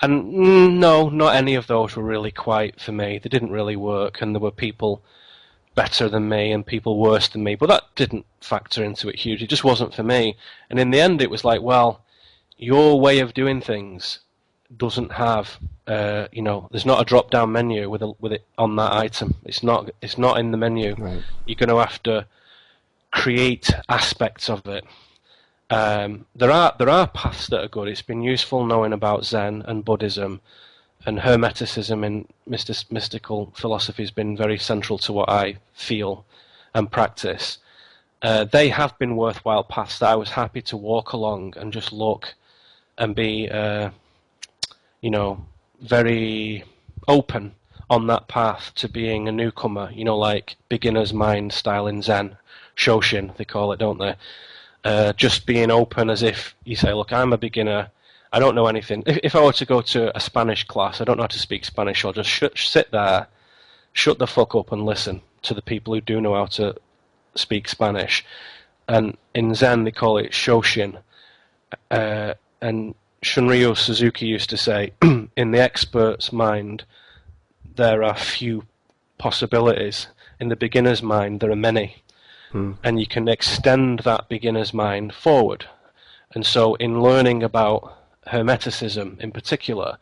And no, not any of those were really quite for me. They didn't really work, and there were people better than me and people worse than me, but that didn't factor into it hugely. It just wasn't for me. And in the end, it was like, well, your way of doing things doesn't have, there's not a drop-down menu with it on that item. It's not in the menu. Right. You're going to have to create aspects of it. There are paths that are good. It's been useful knowing about Zen and Buddhism, and Hermeticism in mystical philosophy has been very central to what I feel and practice. They have been worthwhile paths that I was happy to walk along and just look and be, very open on that path to being a newcomer, like beginner's mind style in Zen, Shoshin, they call it, don't they? Just being open as if you say, look, I'm a beginner, I don't know anything. If I were to go to a Spanish class, I don't know how to speak Spanish, I'll just sit there, shut the fuck up and listen to the people who do know how to speak Spanish. And in Zen, they call it Shoshin. And Shunryu Suzuki used to say, in the expert's mind, there are few possibilities. In the beginner's mind, there are many. And you can extend that beginner's mind forward. And so in learning about Hermeticism in particular,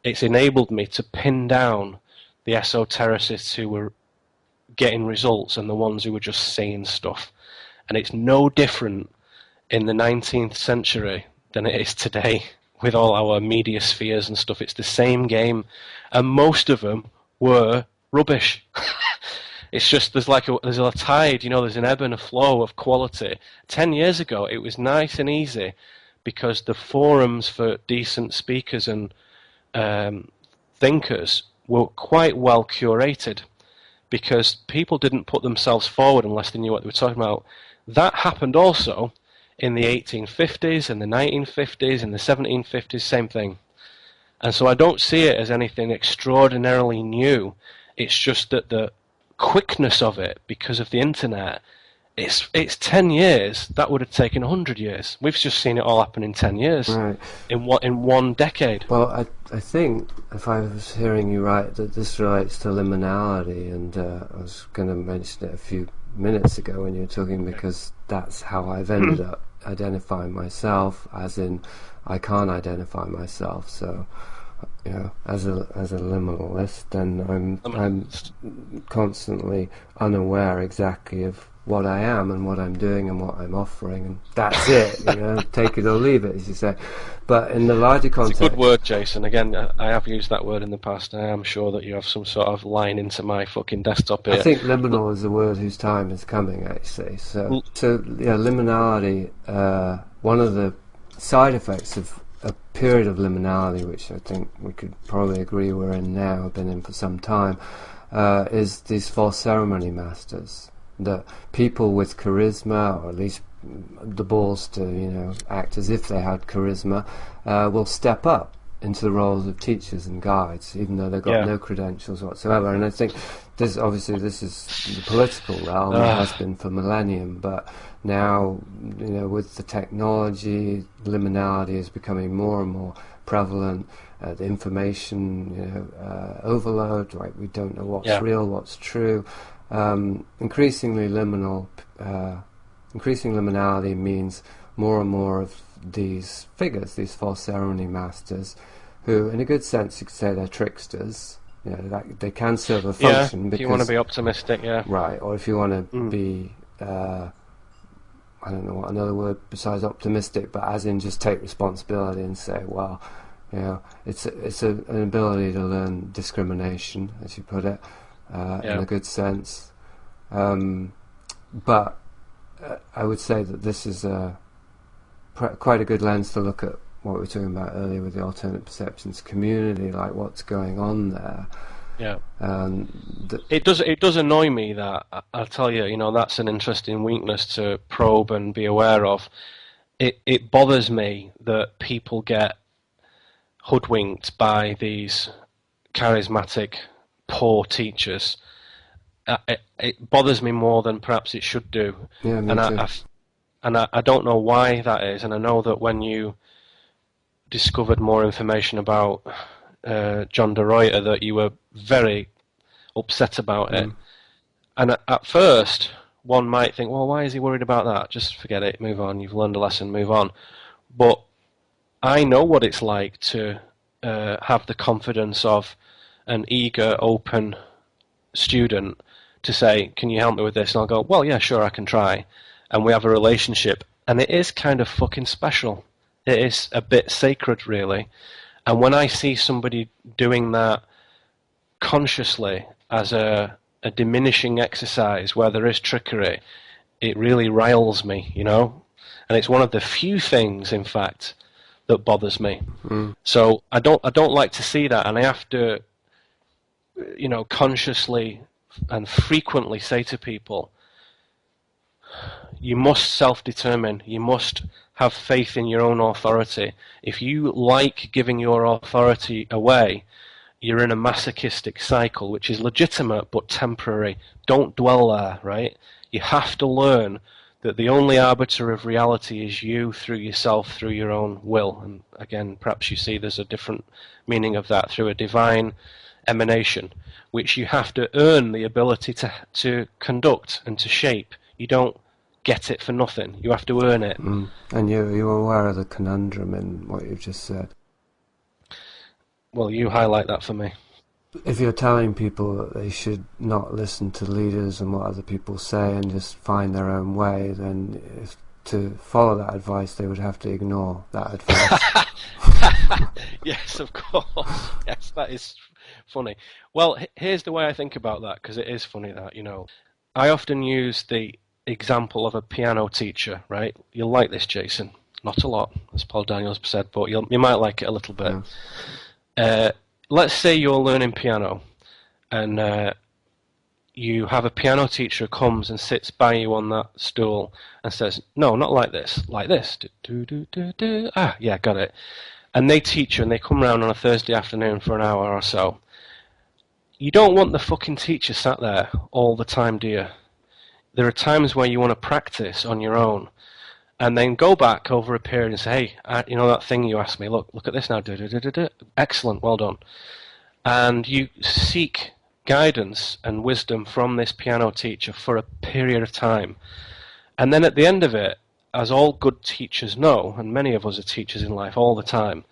it's enabled me to pin down the esotericists who were getting results and the ones who were just saying stuff. And it's no different in the 19th century than it is today with all our media spheres and stuff. It's the same game, and most of them were rubbish. It's just there's a tide, there's an ebb and a flow of quality. 10 years ago, it was nice and easy because the forums for decent speakers and thinkers were quite well curated because people didn't put themselves forward unless they knew what they were talking about. That happened also in the 1850s, in the 1950s, in the 1750s, same thing. And so I don't see it as anything extraordinarily new. It's just that the quickness of it, because of the internet, it's 10 years. That would have taken 100 years. We've just seen it all happen in 10 years, Right. in one decade. Well, I think, if I was hearing you right, that this relates to liminality, and I was going to mention it a few minutes ago when you were talking, because that's how I've ended up identifying myself, as in I can't identify myself. So, as a liminalist, then I'm constantly unaware exactly of what I am and what I'm doing and what I'm offering, and that's it. Take it or leave it, as you say. But in the larger context, it's a good word, Jason. Again, I have used that word in the past, and I am sure that you have some sort of line into my fucking desktop here. I think liminal is a word whose time is coming, actually. So liminality. One of the side effects of a period of liminality, which I think we could probably agree we're in now, been in for some time, is these false ceremony masters. That people with charisma, or at least the balls to act as if they had charisma, will step up into the roles of teachers and guides, even though they've got no credentials whatsoever. And I think this is the political realm. It has been for millennium, but now with the technology, liminality is becoming more and more prevalent. The information overload, right? We don't know what's real, what's true. Increasing liminality means more and more of these figures, these false ceremony masters, who, in a good sense, you could say they're tricksters. They can serve a function. If you want to be optimistic, right. Or if you want to be, I don't know what another word besides optimistic, but as in just take responsibility and say, well, it's an ability to learn discrimination, as you put it. In a good sense, but I would say that this is quite a good lens to look at what we were talking about earlier with the alternate perceptions community, like what's going on there. It does annoy me that, I'll tell you, that's an interesting weakness to probe and be aware of. It bothers me that people get hoodwinked by these charismatic poor teachers. It bothers me more than perhaps it should do. Me too. and I don't know why that is. And I know that when you discovered more information about John de Ruyter, that you were very upset about it. And at first, one might think, well, why is he worried about that? Just forget it, move on. You've learned a lesson, move on. But I know what it's like to have the confidence of an eager, open student to say, can you help me with this? And I'll go, well, yeah, sure, I can try. And we have a relationship. And it is kind of fucking special. It is a bit sacred, really. And when I see somebody doing that consciously as a diminishing exercise where there is trickery, it really riles me, you know? And it's one of the few things, in fact, that bothers me. So I don't like to see that, and I have to, you know, consciously and frequently say to people, you must self-determine, you must have faith in your own authority. If you like giving your authority away, you're in a masochistic cycle, which is legitimate but temporary. Don't dwell there, right? You have to learn that the only arbiter of reality is you, through yourself, through your own will. And again, perhaps you see there's a different meaning of that, through a divine emanation, which you have to earn the ability to conduct and to shape. You don't get it for nothing. You have to earn it. And you're aware of the conundrum in what you've just said. Well, you highlight that for me. If you're telling people that they should not listen to leaders and what other people say and just find their own way, then to follow that advice, they would have to ignore that advice. Yes, of course. Yes, that is funny. Well, here's the way I think about that, because it is funny that, you know, I often use the example of a piano teacher, right? You'll like this, Jason. Not a lot, as Paul Daniels said, but you might like it a little bit. Yeah. Let's say you're learning piano, and you have a piano teacher who comes and sits by you on that stool and says, no, not like this, like this. Do, do, do, do. Ah, yeah, got it. And they teach you, and they come round on a Thursday afternoon for an hour or so. You don't want the fucking teacher sat there all the time, do you? There are times where you want to practice on your own, and then go back over a period and say, hey, you know that thing you asked me, look at this now, excellent, well done. And you seek guidance and wisdom from this piano teacher for a period of time. And then at the end of it, as all good teachers know, and many of us are teachers in life all the time,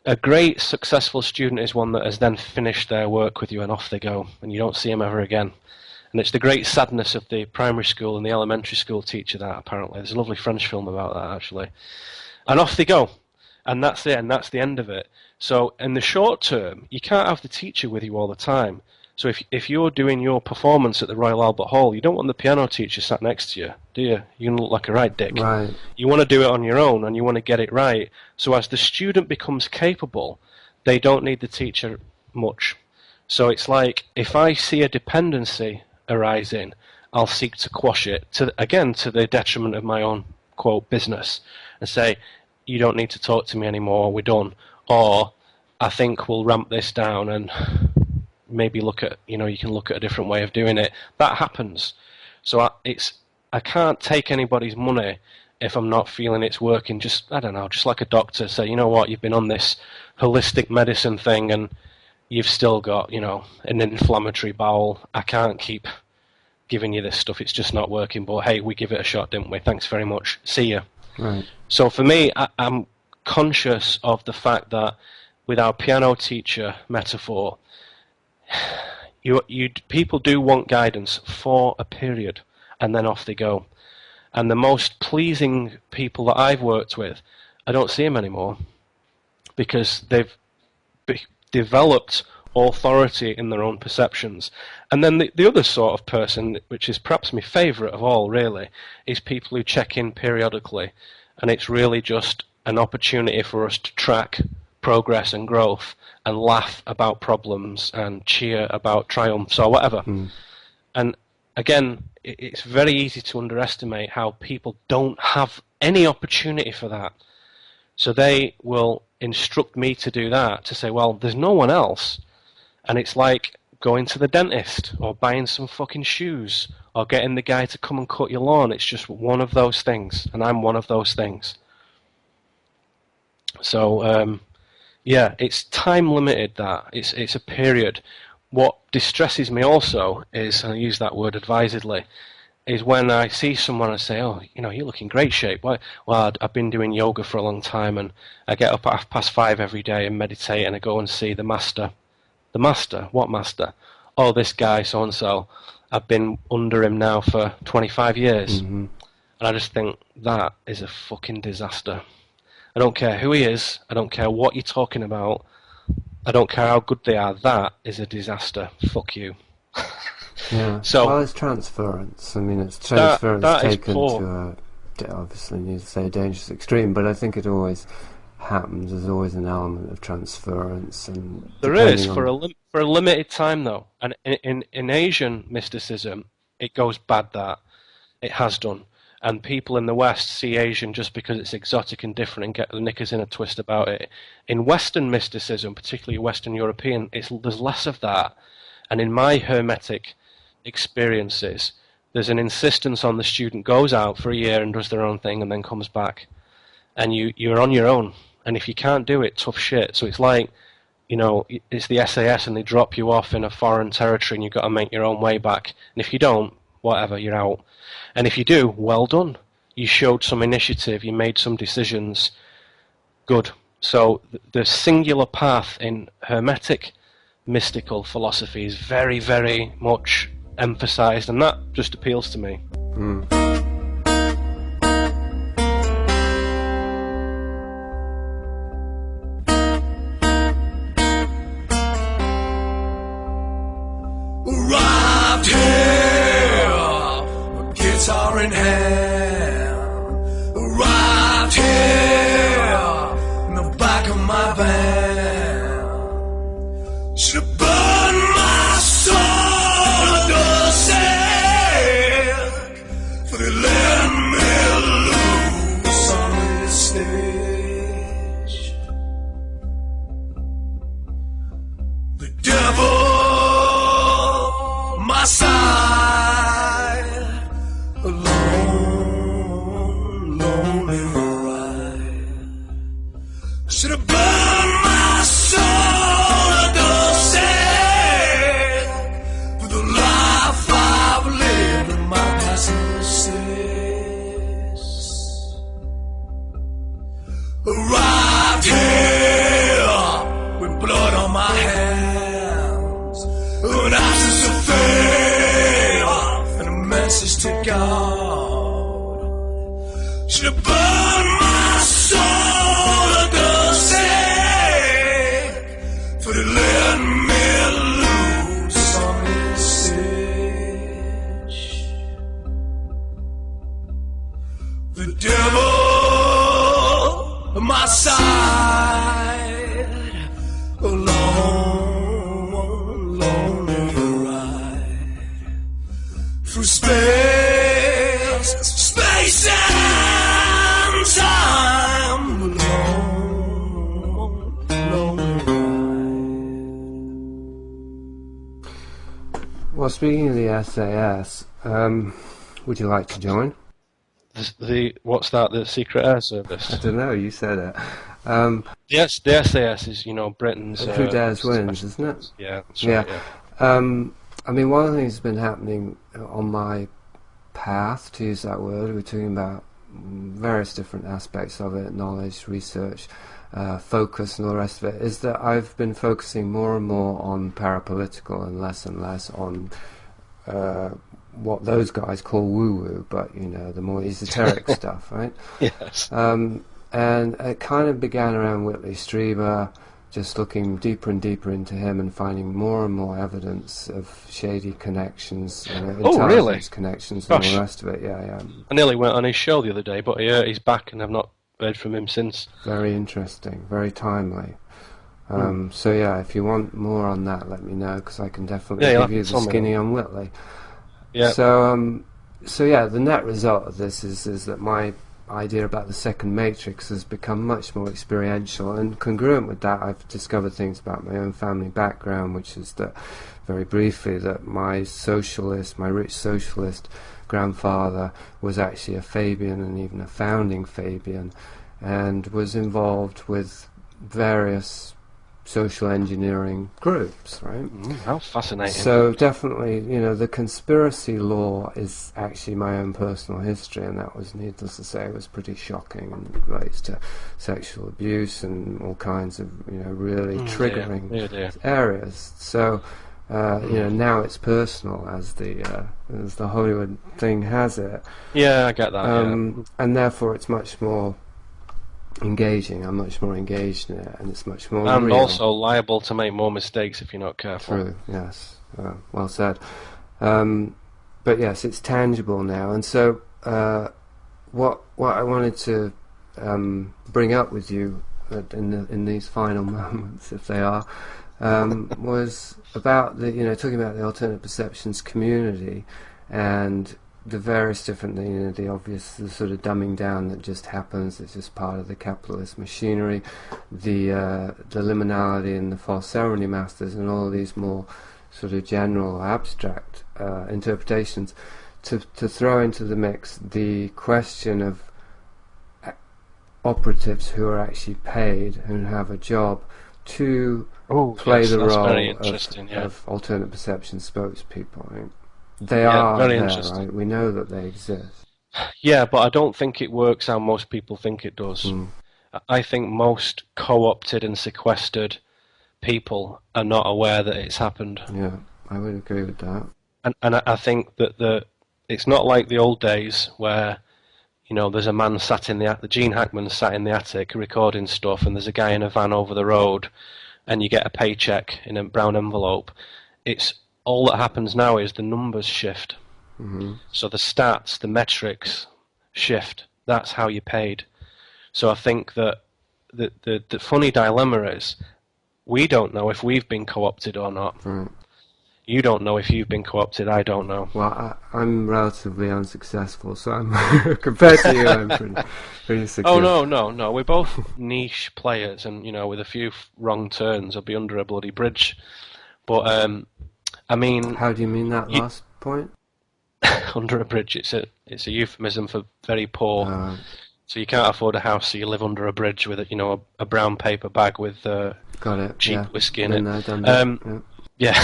a great successful student is one that has then finished their work with you and off they go, and you don't see them ever again. And it's the great sadness of the primary school and the elementary school teacher, that, apparently. There's a lovely French film about that, actually. And off they go. And that's it, and that's the end of it. So in the short term, you can't have the teacher with you all the time. So if you're doing your performance at the Royal Albert Hall, you don't want the piano teacher sat next to you, do you? You're going to look like a right dick. Right. You want to do it on your own, and you want to get it right. So as the student becomes capable, they don't need the teacher much. So it's like, if I see a dependency arising, I'll seek to quash it, to the detriment of my own, quote, business, and say, you don't need to talk to me anymore, we're done. Or, I think we'll ramp this down and maybe look at, you can look at a different way of doing it. That happens. So I can't take anybody's money if I'm not feeling it's working. Just like a doctor, say, you know what, you've been on this holistic medicine thing and you've still got, an inflammatory bowel. I can't keep giving you this stuff. It's just not working. But hey, we give it a shot, didn't we? Thanks very much. See ya. Right. So for me, I'm conscious of the fact that with our piano teacher metaphor, people do want guidance for a period, and then off they go. And the most pleasing people that I've worked with, I don't see them anymore because they've developed authority in their own perceptions. And then the other sort of person, which is perhaps my favourite of all, really, is people who check in periodically. And it's really just an opportunity for us to track progress and growth and laugh about problems and cheer about triumphs or whatever. And again, it's very easy to underestimate how people don't have any opportunity for that. So they will instruct me to do that, to say, well, there's no one else. And it's like going to the dentist, or buying some fucking shoes, or getting the guy to come and cut your lawn. It's just one of those things, and I'm one of those things. So, yeah, it's time limited. That it's a period. What distresses me also is, and I use that word advisedly, is when I see someone and say, "Oh, you know, you look in great shape." Why? Well, I've been doing yoga for a long time, and I get up at 5:30 every day and meditate, and I go and see the master. The master? What master? Oh, this guy, so and so. I've been under him now for 25 years, and I just think that is a fucking disaster. I don't care who he is. I don't care what you're talking about. I don't care how good they are. That is a disaster. Fuck you. Yeah. So, well, it's transference. I mean, it's transference that taken to obviously need to say a dangerous extreme, but I think it always happens. There's always an element of transference, and there is for a limited time though. And in Asian mysticism, it goes bad. That it has done. And people in the West see Asian just because it's exotic and different and get the knickers in a twist about it. In Western mysticism, particularly Western European, there's less of that. And in my Hermetic experiences, there's an insistence on the student goes out for a year and does their own thing and then comes back. And you're on your own. And if you can't do it, tough shit. So it's like, you know, it's the SAS and they drop you off in a foreign territory and you've got to make your own way back. And if you don't, whatever, you're out. And if you do, well done. You showed some initiative, you made some decisions. Good. So the singular path in Hermetic mystical philosophy is very, very much emphasized, and that just appeals to me. Arrived here, guitar in hand. Arrived here, in the back of my van. Should have burned my soul to the sand, for they let me loose on this stage. The devil, my side, alone, lonely ride. Should have burned my soul at the sand for the life I've lived in my passages. Arrived here with blood on my hands, an absence of faith and a message to God. Should have burned my soul at the stake, for they let me loose on this stage. The devil on my side, alone, lonely ride through space and time, alone, lonely ride. Well, speaking of the SAS, would you like to join? What's that? The Secret Air Service? I don't know, you said it. Yes, the SAS is, you know, Britain's. Who dares wins, isn't it? Yeah, that's right, yeah. I mean, one of the things that's been happening on my path, to use that word, we're talking about various different aspects of it, knowledge, research, focus and all the rest of it, is that I've been focusing more and more on parapolitical and less on what those guys call woo-woo, but, you know, the more esoteric stuff, right? Yes. And it kind of began around Whitley Strieber, just looking deeper and deeper into him and finding more and more evidence of shady connections, intelligence connections, and all the rest of it. Yeah. I nearly went on his show the other day, but he's back, and I've not heard from him since. Very interesting, very timely. So yeah, if you want more on that, let me know, because I can definitely give you the skinny on Whitley. Yeah. So yeah, the net result of this is that my idea about the second matrix has become much more experiential, and congruent with that I've discovered things about my own family background, which is that, very briefly, that my rich socialist grandfather was actually a Fabian, and even a founding Fabian, and was involved with various social engineering groups, right? How fascinating. So definitely, the conspiracy law is actually my own personal history, and that was, needless to say, was pretty shocking, and relates to sexual abuse and all kinds of, really triggering areas. So, now it's personal, as the Hollywood thing has it. Yeah, I get that. And therefore it's much more engaging. I'm much more engaged in it, and it's much more and real. Also liable to make more mistakes if you're not careful. True, yes. Well said. But yes, it's tangible now, and so what I wanted to bring up with you in these final moments, if they are, was about talking about the alternate perceptions community and the various different, the obvious, the sort of dumbing down that just happens. It's just part of the capitalist machinery, the liminality and the false ceremony masters, and all of these more sort of general, abstract interpretations. To throw into the mix the question of operatives who are actually paid and have a job to play the role of alternate perception spokespeople. Right? They are very there, interesting. right? We know that they exist. Yeah, but I don't think it works how most people think it does. I think most co-opted and sequestered people are not aware that it's happened. Yeah, I would agree with that. And I think that it's not like the old days where, there's a man sat in the Gene Hackman sat in the attic recording stuff, and there's a guy in a van over the road, and you get a paycheck in a brown envelope. It's all that happens now is the numbers shift. So the stats, the metrics shift. That's how you're paid. So I think that the funny dilemma is we don't know if we've been co-opted or not. Right. You don't know if you've been co-opted. I don't know. Well, I'm relatively unsuccessful, so I'm compared to you, I'm pretty secure. Oh no. We're both niche players, and with a few wrong turns, I'll be under a bloody bridge. But I mean, how do you mean that last point? Under a bridge. It's a euphemism for very poor. So you can't afford a house, so you live under a bridge with a brown paper bag with cheap whiskey in it. Yeah.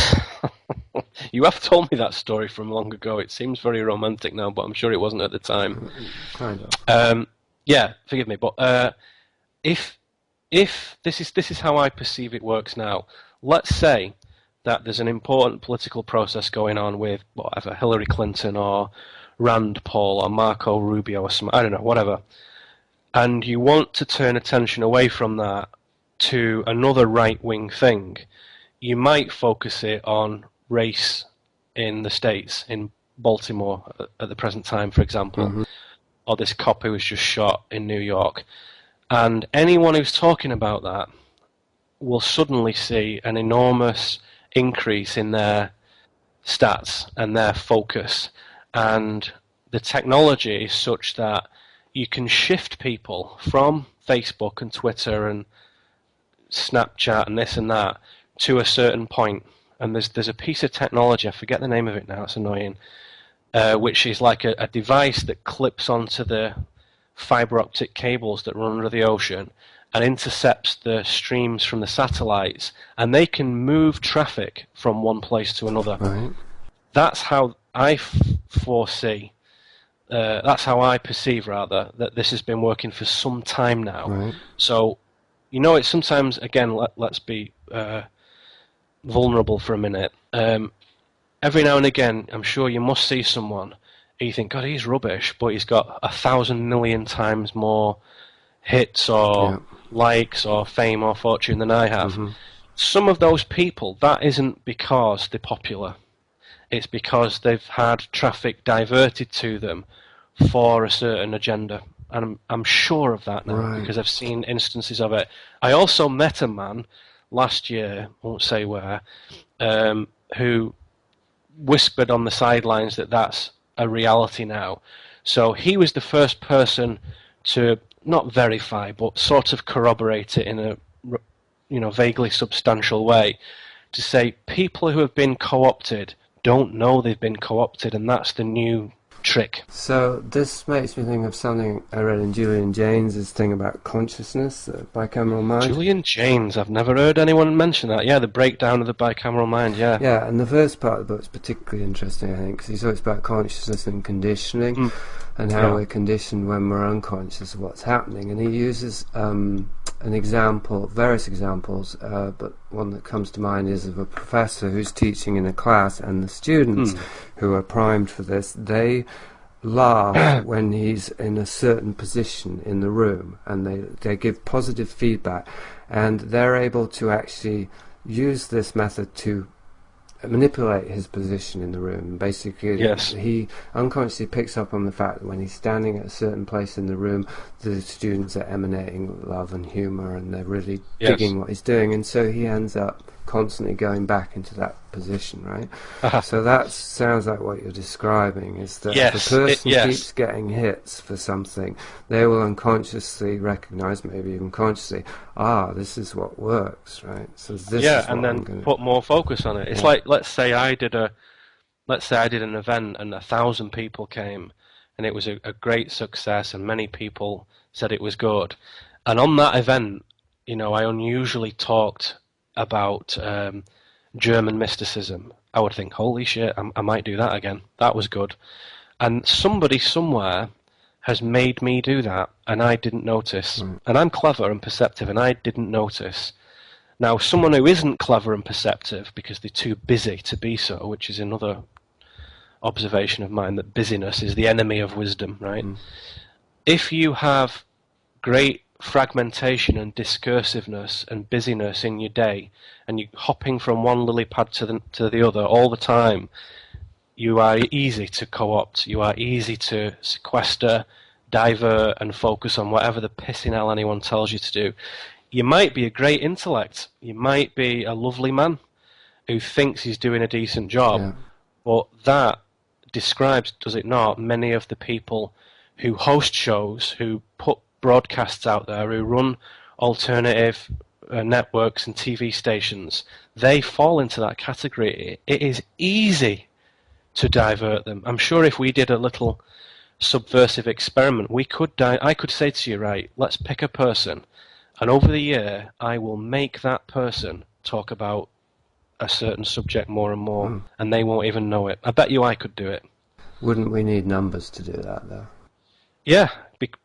You have told me that story from long ago. It seems very romantic now, but I'm sure it wasn't at the time. Kind of. Yeah, forgive me, but if this is how I perceive it works now. Let's say that there's an important political process going on with whatever, Hillary Clinton or Rand Paul or Marco Rubio or some, I don't know, whatever. And you want to turn attention away from that to another right-wing thing. You might focus it on race in the States, in Baltimore at the present time, for example, or this cop who was just shot in New York. And anyone who's talking about that will suddenly see an enormous increase in their stats and their focus. And the technology is such that you can shift people from Facebook and Twitter and Snapchat and this and that to a certain point. And there's a piece of technology, I forget the name of it now, it's annoying, which is like a device that clips onto the fiber optic cables that run under the ocean and intercepts the streams from the satellites, and they can move traffic from one place to another. Right. That's how I foresee, that's how I perceive, rather, that this has been working for some time now. Right. So, it's sometimes, again, let's be vulnerable for a minute. Every now and again, I'm sure you must see someone and you think, God, he's rubbish, but he's got 1,000 million times more hits or likes or fame or fortune than I have. Some of those people, that isn't because they're popular. It's because they've had traffic diverted to them for a certain agenda. And I'm sure of that now, because I've seen instances of it. I also met a man last year, I won't say where, who whispered on the sidelines that that's a reality now. So he was the first person to not verify, but sort of corroborate it in a vaguely substantial way, to say people who have been co-opted don't know they've been co-opted, and that's the new trick. So this makes me think of something I read in Julian Jaynes' thing about consciousness, the bicameral mind. Julian Jaynes, I've never heard anyone mention that. Yeah, the breakdown of the bicameral mind, yeah. Yeah, and the first part of the book is particularly interesting, I think, because he talks about consciousness and conditioning, and how we're conditioned when we're unconscious of what's happening. And he uses an example, various examples, but one that comes to mind is of a professor who's teaching in a class, and the students who are primed for this, they laugh when he's in a certain position in the room, and they give positive feedback, and they're able to actually use this method to manipulate his position in the room. Basically, he unconsciously picks up on the fact that when he's standing at a certain place in the room, the students are emanating love and humour, and they're really digging what he's doing, and so he ends up constantly going back into that position, right? So that sounds like what you're describing, is that if a person keeps getting hits for something, they will unconsciously recognise, maybe even consciously, this is what works, right? So this is and then put more focus on it. It's like, let's say I did an event and 1,000 people came, and it was a great success, and many people said it was good. And on that event, I unusually talked about German mysticism. I would think, holy shit, I might do that again. That was good. And somebody somewhere has made me do that, and I didn't notice. And I'm clever and perceptive, and I didn't notice. Now, someone who isn't clever and perceptive, because they're too busy to be so, which is another observation of mine, that busyness is the enemy of wisdom, right? If you have great fragmentation and discursiveness and busyness in your day, and you're hopping from one lily pad to the other all the time, you are easy to co-opt, you are easy to sequester, divert, and focus on whatever the pissing hell anyone tells you to do. You might be a great intellect, you might be a lovely man who thinks he's doing a decent job, but that describes, does it not, many of the people who host shows, who put broadcasts out there, who run alternative networks and TV stations. They fall into that category. It is easy to divert them. I'm sure if we did a little subversive experiment, I could say to you, right, let's pick a person, and over the year I will make that person talk about a certain subject more and more, and they won't even know it. I bet you I could do it. Wouldn't we need numbers to do that, though? Yeah,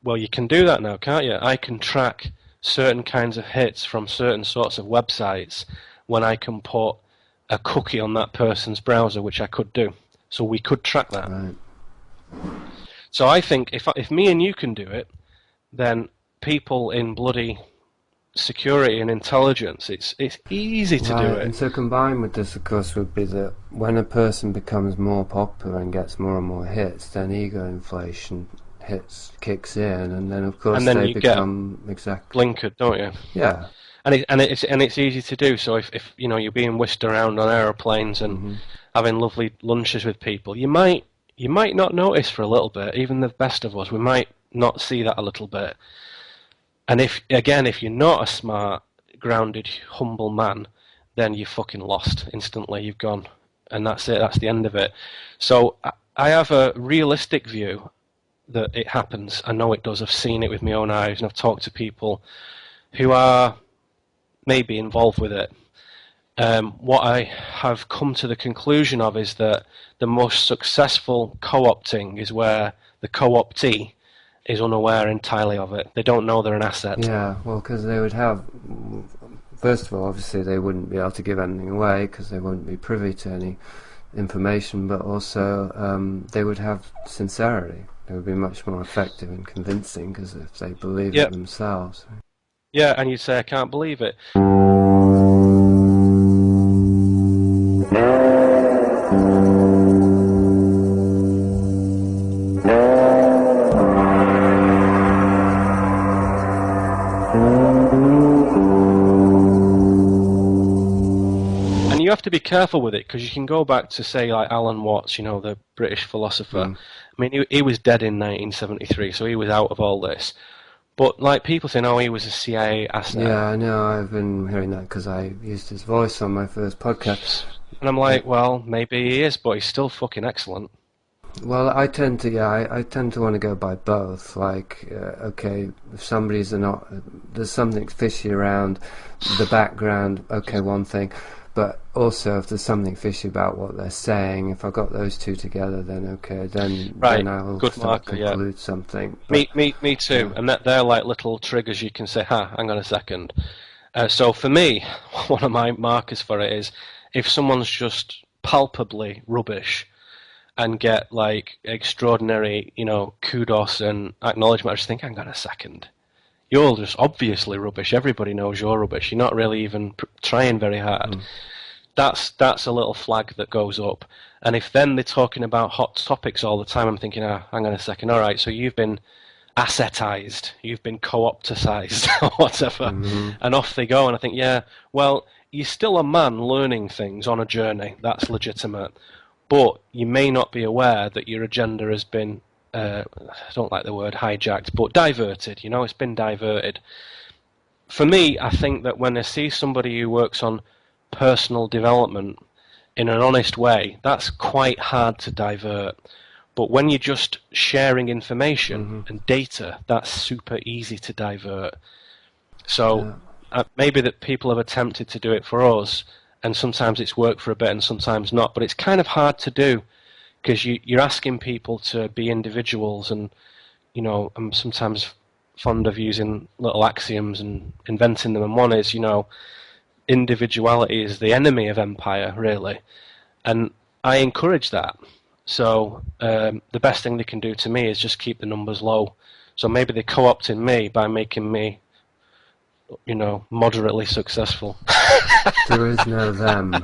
well, you can do that now, can't you? I can track certain kinds of hits from certain sorts of websites when I can put a cookie on that person's browser, which I could do. So we could track that. Right. So I think if me and you can do it, then people in bloody security and intelligence, it's easy to do it. And so combined with this, of course, would be that when a person becomes more popular and gets more and more hits, then ego inflation kicks in, and then of course they become exactly blinkered, don't you? Yeah. And it's easy to do. So if you're being whisked around on aeroplanes and having lovely lunches with people, you might not notice for a little bit. Even the best of us, we might not see that a little bit. And if you're not a smart, grounded, humble man, then you're fucking lost instantly. You've gone, and that's it. That's the end of it. So I have a realistic view that it happens. I know it does. I've seen it with my own eyes, and I've talked to people who are maybe involved with it. What I have come to the conclusion of is that the most successful co-opting is where the co-optee is unaware entirely of it. They don't know they're an asset. Yeah, well, because they would have, first of all, obviously they wouldn't be able to give anything away because they wouldn't be privy to any information, but also they would have sincerity. They would be much more effective and convincing because if they believe it themselves. Yeah, and you'd say, I can't believe it. you have to be careful with it, because you can go back to, say, like Alan Watts, you know, the British philosopher. I mean, he was dead in 1973, so he was out of all this. But, like, people saying, oh, he was a CIA asset. Yeah, I know, I've been hearing that because I used his voice on my first podcast. And I'm like, well, maybe he is, but he's still fucking excellent. Well, I tend to want to go by both. Like, okay, if somebody's not, there's something fishy around the background, okay, one thing. But also, if there's something fishy about what they're saying, if I got those two together, then okay, then I'll start to conclude something. But, me too. Yeah. And they're like little triggers you can say, hang on a second. So for me, one of my markers for it is if someone's just palpably rubbish and get like extraordinary, you know, kudos and acknowledgement, I just think, hang on a second. You're just obviously rubbish. Everybody knows you're rubbish. You're not really even trying very hard. That's a little flag that goes up. And if then they're talking about hot topics all the time, I'm thinking, hang on a second. All right, so you've been assetized, you've been co-opticized, or whatever. And off they go. And I think, yeah, well, you're still a man learning things on a journey. That's legitimate. But you may not be aware that your agenda has been, I don't like the word hijacked, but diverted. You know, it's been diverted. For me, I think that when I see somebody who works on personal development in an honest way, that's quite hard to divert. But when you're just sharing information and data, that's super easy to divert. So maybe that people have attempted to do it for us, and sometimes it's worked for a bit and sometimes not. But it's kind of hard to do, because you're asking people to be individuals, and, you know, I'm sometimes fond of using little axioms and inventing them, and one is, you know, individuality is the enemy of empire, really. And I encourage that. So the best thing they can do to me is just keep the numbers low. So maybe they're co-opting me by making me, you know, moderately successful. There is no them,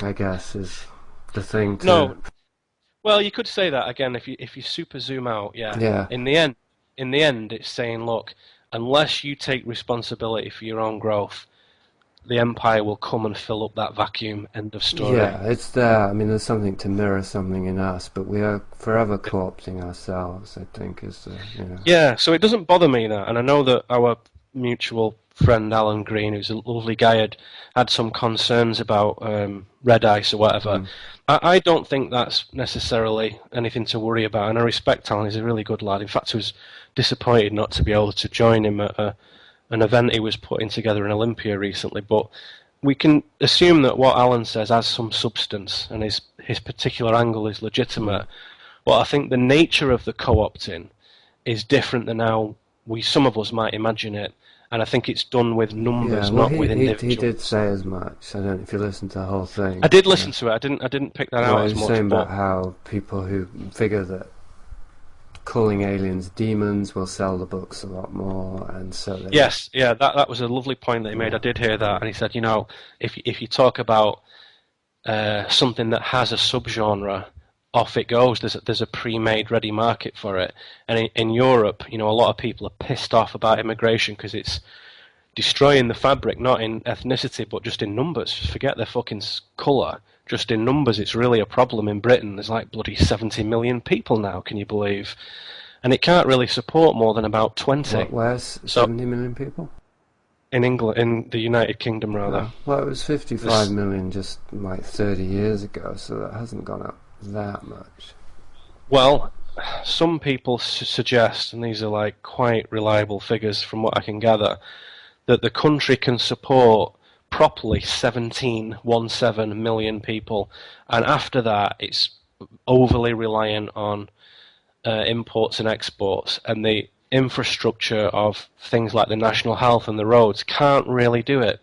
I guess, is the thing to... No. Well, you could say that again if you super zoom out. Yeah. In the end, it's saying, look, unless you take responsibility for your own growth, the empire will come and fill up that vacuum. End of story. Yeah, it's there. I mean, there's something to mirror something in us, but we are forever co-opting ourselves, I think, is the, you know. Yeah, so it doesn't bother me that, and I know that our mutual friend Alan Green, who's a lovely guy, had some concerns about red ice or whatever. I don't think that's necessarily anything to worry about, and I respect Alan. He's a really good lad. In fact, I was disappointed not to be able to join him at an event he was putting together in Olympia recently, but we can assume that what Alan says has some substance, and his particular angle is legitimate. But I think the nature of the co-opting is different than how some of us might imagine it. And I think it's done with numbers, not with individuals. He did say as much. I don't know if you listened to the whole thing. I did listen to it. I didn't pick that out as much. He was saying about how people who figure that calling aliens demons will sell the books a lot more, and so yes, yeah, that was a lovely point that he made. I did hear that, and he said, you know, if you talk about something that has a subgenre, off it goes. There's a pre-made ready market for it. And in Europe, you know, a lot of people are pissed off about immigration because it's destroying the fabric, not in ethnicity, but just in numbers. Forget their fucking colour. Just in numbers, it's really a problem in Britain. There's like bloody 70 million people now, can you believe? And it can't really support more than about 20. Where's 70 million people? In England, in the United Kingdom, rather. Well, it was 55 million just like 30 years ago, so that hasn't gone up that much. Well, some people suggest, and these are like quite reliable figures from what I can gather, that the country can support properly 17 million people, and after that it's overly reliant on imports and exports, and the infrastructure of things like the national health and the roads can't really do it,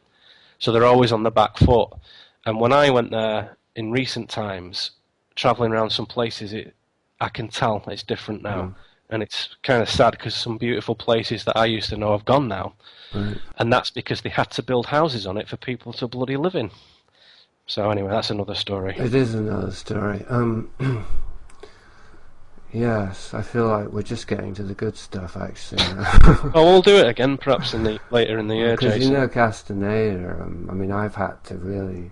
so they're always on the back foot. And when I went there in recent times, travelling around some places, I can tell it's different now. And it's kind of sad because some beautiful places that I used to know have gone now. And that's because they had to build houses on it for people to bloody live in. So anyway, that's another story. It is another story. Yes, I feel like we're just getting to the good stuff, actually. Oh, we'll do it again, perhaps later in the year, Jason. Jason. Because you know Castaneda, I mean, I've had to really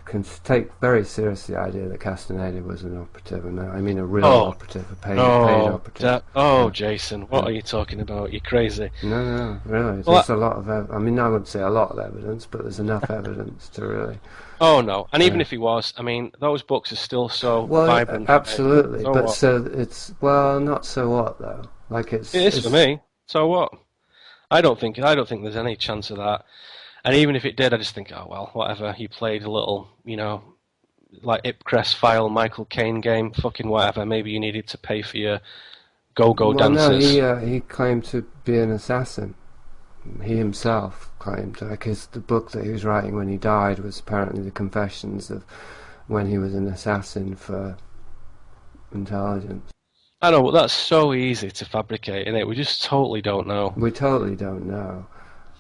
can take very seriously the idea that Castaneda was an operative, and I mean a real operative, a paid operative. Jason, what are you talking about? You're crazy. No, really. There's a lot of I wouldn't say a lot of evidence, but there's enough evidence to really... Oh, no. And even if he was, I mean, those books are still so vibrant. Absolutely. So but what? so it's... Well, not so what, though. Like It is for me. So what? I don't think there's any chance of that. And even if it did, I just think, oh, well, whatever. You played a little, like Ipcress file Michael Caine game, fucking whatever. Maybe you needed to pay for your go-go dancers. No, he claimed to be an assassin. He himself claimed, the book that he was writing when he died was apparently the confessions of when he was an assassin for intelligence. I know, but that's so easy to fabricate, isn't it? We just totally don't know. We totally don't know.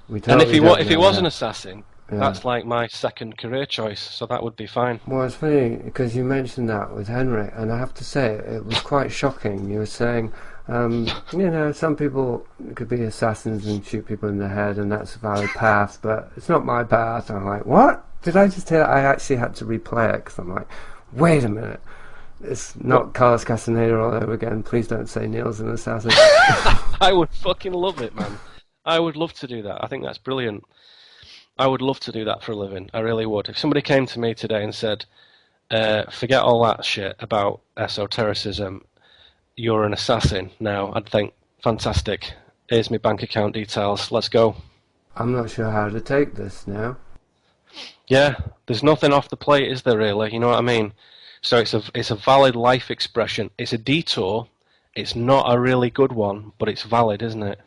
And if he was an assassin, that's like my second career choice, so that would be fine. Well, it's funny, because you mentioned that with Henry, and I have to say, it was quite shocking. You were saying, some people could be assassins and shoot people in the head, and that's a valid path, but it's not my path. I'm like, what? Did I just hear that? I actually had to replay it, because I'm like, wait a minute. It's not Carlos Castaneda all over again. Please don't say Neil's an assassin. I would fucking love it, man. I would love to do that. I think that's brilliant. I would love to do that for a living. I really would. If somebody came to me today and said, forget all that shit about esotericism, you're an assassin now, I'd think, fantastic. Here's my bank account details. Let's go. I'm not sure how to take this now. Yeah, there's nothing off the plate, is there, really? You know what I mean? So it's a valid life expression. It's a detour. It's not a really good one, but it's valid, isn't it?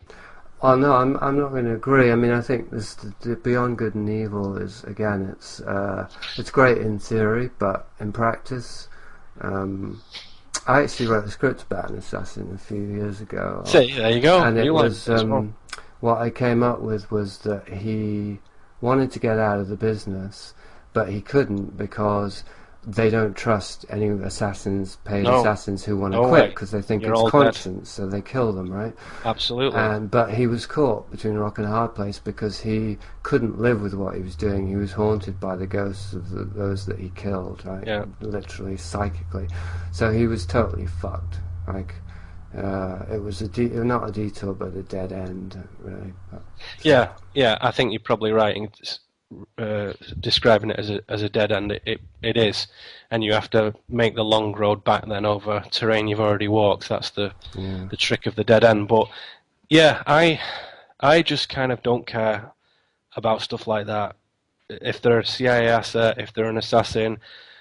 Oh no, I'm not going to agree. I mean, I think this the beyond good and evil is, again, it's great in theory, but in practice, I actually wrote a script about an assassin a few years ago. See, there you go. And it was what I came up with was that he wanted to get out of the business, but he couldn't because they don't trust any assassins, paid assassins who want to quit because they think it's conscience, so they kill them, right? Absolutely. But he was caught between a rock and a hard place because he couldn't live with what he was doing. He was haunted by the ghosts of those that he killed, right? Yeah. Literally, psychically. So he was totally fucked. Like, it was not a detour, but a dead end, really. Yeah, I think you're probably right in describing it as a dead end. It is, and you have to make the long road back then over terrain you've already walked. That's the trick of the dead end. But yeah, I just kind of don't care about stuff like that. If they're a CIA asset, if they're an assassin,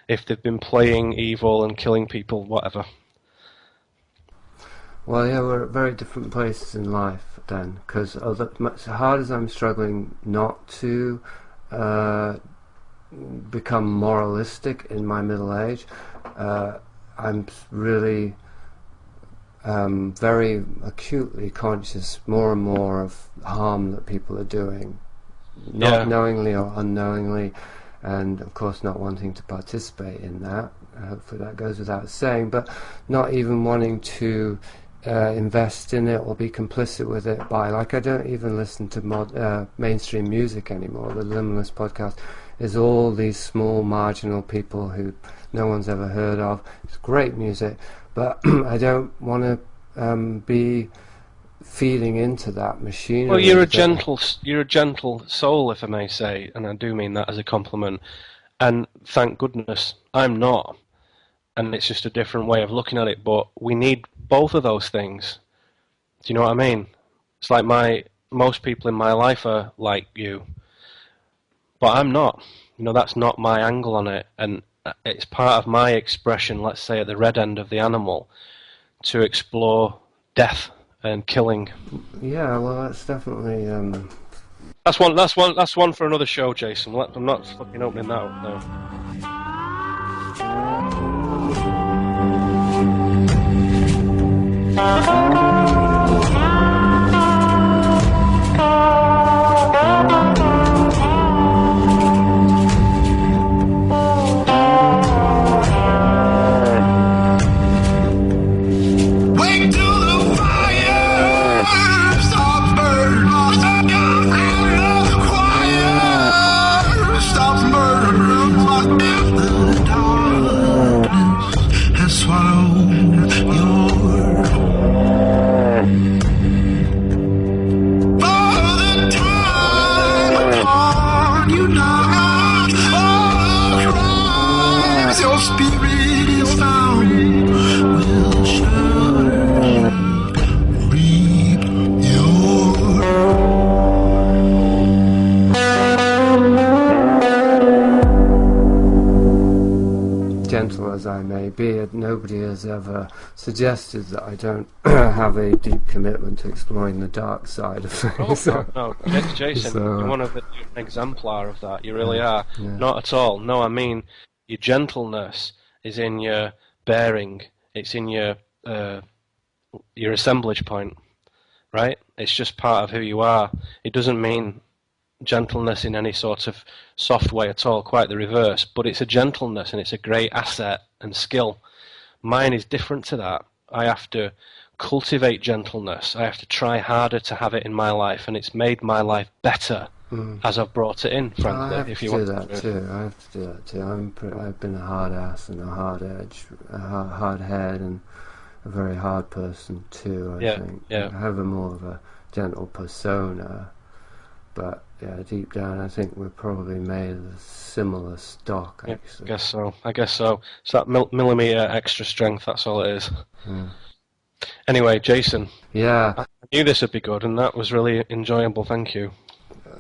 if they've been playing evil and killing people, whatever. Well, yeah, we're at very different places in life then, because as hard as I'm struggling not to become moralistic in my middle age, I'm really very acutely conscious more and more of harm that people are doing, not knowingly or unknowingly, and of course not wanting to participate in that. Hopefully that goes without saying, but not even wanting to invest in it or be complicit with it by, like, I don't even listen to mainstream music anymore. The Limitless podcast is all these small marginal people who no one's ever heard of. It's great music, but I don't want to be feeding into that machinery. Well, you're a gentle soul, if I may say, and I do mean that as a compliment, and thank goodness I'm not. And it's just a different way of looking at it, but we need both of those things. Do you know what I mean? It's like most people in my life are like you, but I'm not. You know, that's not my angle on it, and it's part of my expression, let's say at the red end of the animal, to explore death and killing. Yeah, well, that's definitely... That's one for another show, Jason. I'm not fucking opening that up now. Stop murder. be it, nobody has ever suggested that I don't have a deep commitment to exploring the dark side of things. No, Jason, you're one of an exemplar of that. You really are. Yeah. Not at all. No, I mean, your gentleness is in your bearing. It's in your assemblage point, right? It's just part of who you are. It doesn't mean gentleness in any sort of soft way at all, quite the reverse, but it's a gentleness and it's a great asset and skill. Mine is different to that. I have to cultivate gentleness. I have to try harder to have it in my life, and it's made my life better as I've brought it in, frankly. I have if to you do want that to. too. I have to do that too. I've been a hard ass and a hard edge, a hard head, and a very hard person too. I think. Yeah. I have a more of a gentle persona, but yeah, deep down, I think we're probably made of similar stock. Actually, I guess so. It's that millimeter extra strength. That's all it is. Yeah. Anyway, Jason. Yeah. I knew this would be good, and that was really enjoyable. Thank you.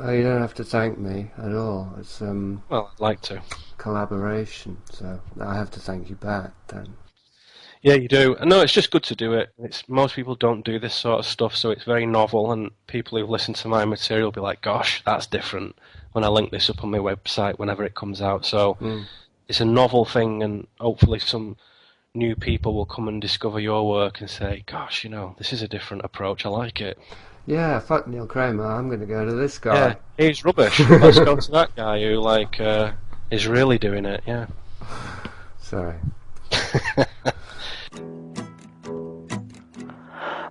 You don't have to thank me at all. It's Well, I'd like to. collaboration, so I have to thank you back then. Yeah, you do. No, it's just good to do it. Most people don't do this sort of stuff, so it's very novel, and people who've listened to my material will be like, gosh, that's different, when I link this up on my website whenever it comes out. So it's a novel thing, and hopefully some new people will come and discover your work and say, gosh, this is a different approach. I like it. Yeah, fuck Neil Kramer, I'm going to go to this guy. Yeah, he's rubbish. Let's go to that guy who, is really doing it, yeah. Sorry.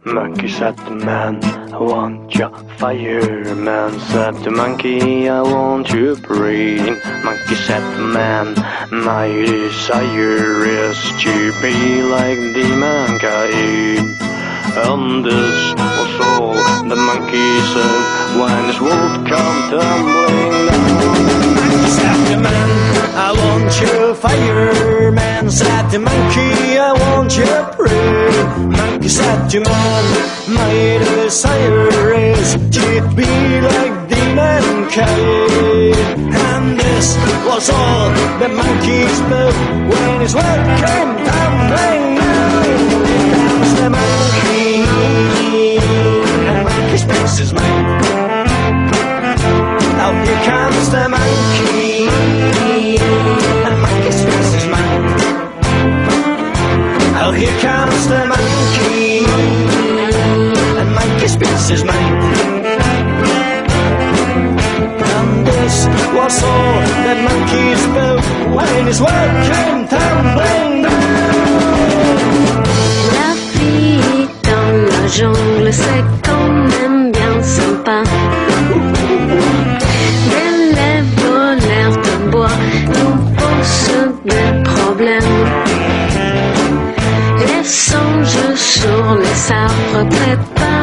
Monkey said the man, I want your fire. Man said the monkey, I want your brain. Monkey said the man, my desire is to be like the mankind. And this was all the monkey said when his world come tumbling down. Monkey said the man, I want your fire. Man said the monkey, I want your prey. Monkey said to man, my desire is to be like the mankind. And this was all the monkey spoke when his world came tumbling down. Comes the monkey, and monkey speaks his mind. Now here comes the monkey, and monkey speaks his mind. Now here comes the monkey, and monkey speaks his mind. And this was all that monkey spoke when his world came tumbling down. La vie dans la jungle, c'est quand même bien sympa. Des lèvres l'air de bois nous posent des problèmes. Les singes sur les arbres préparent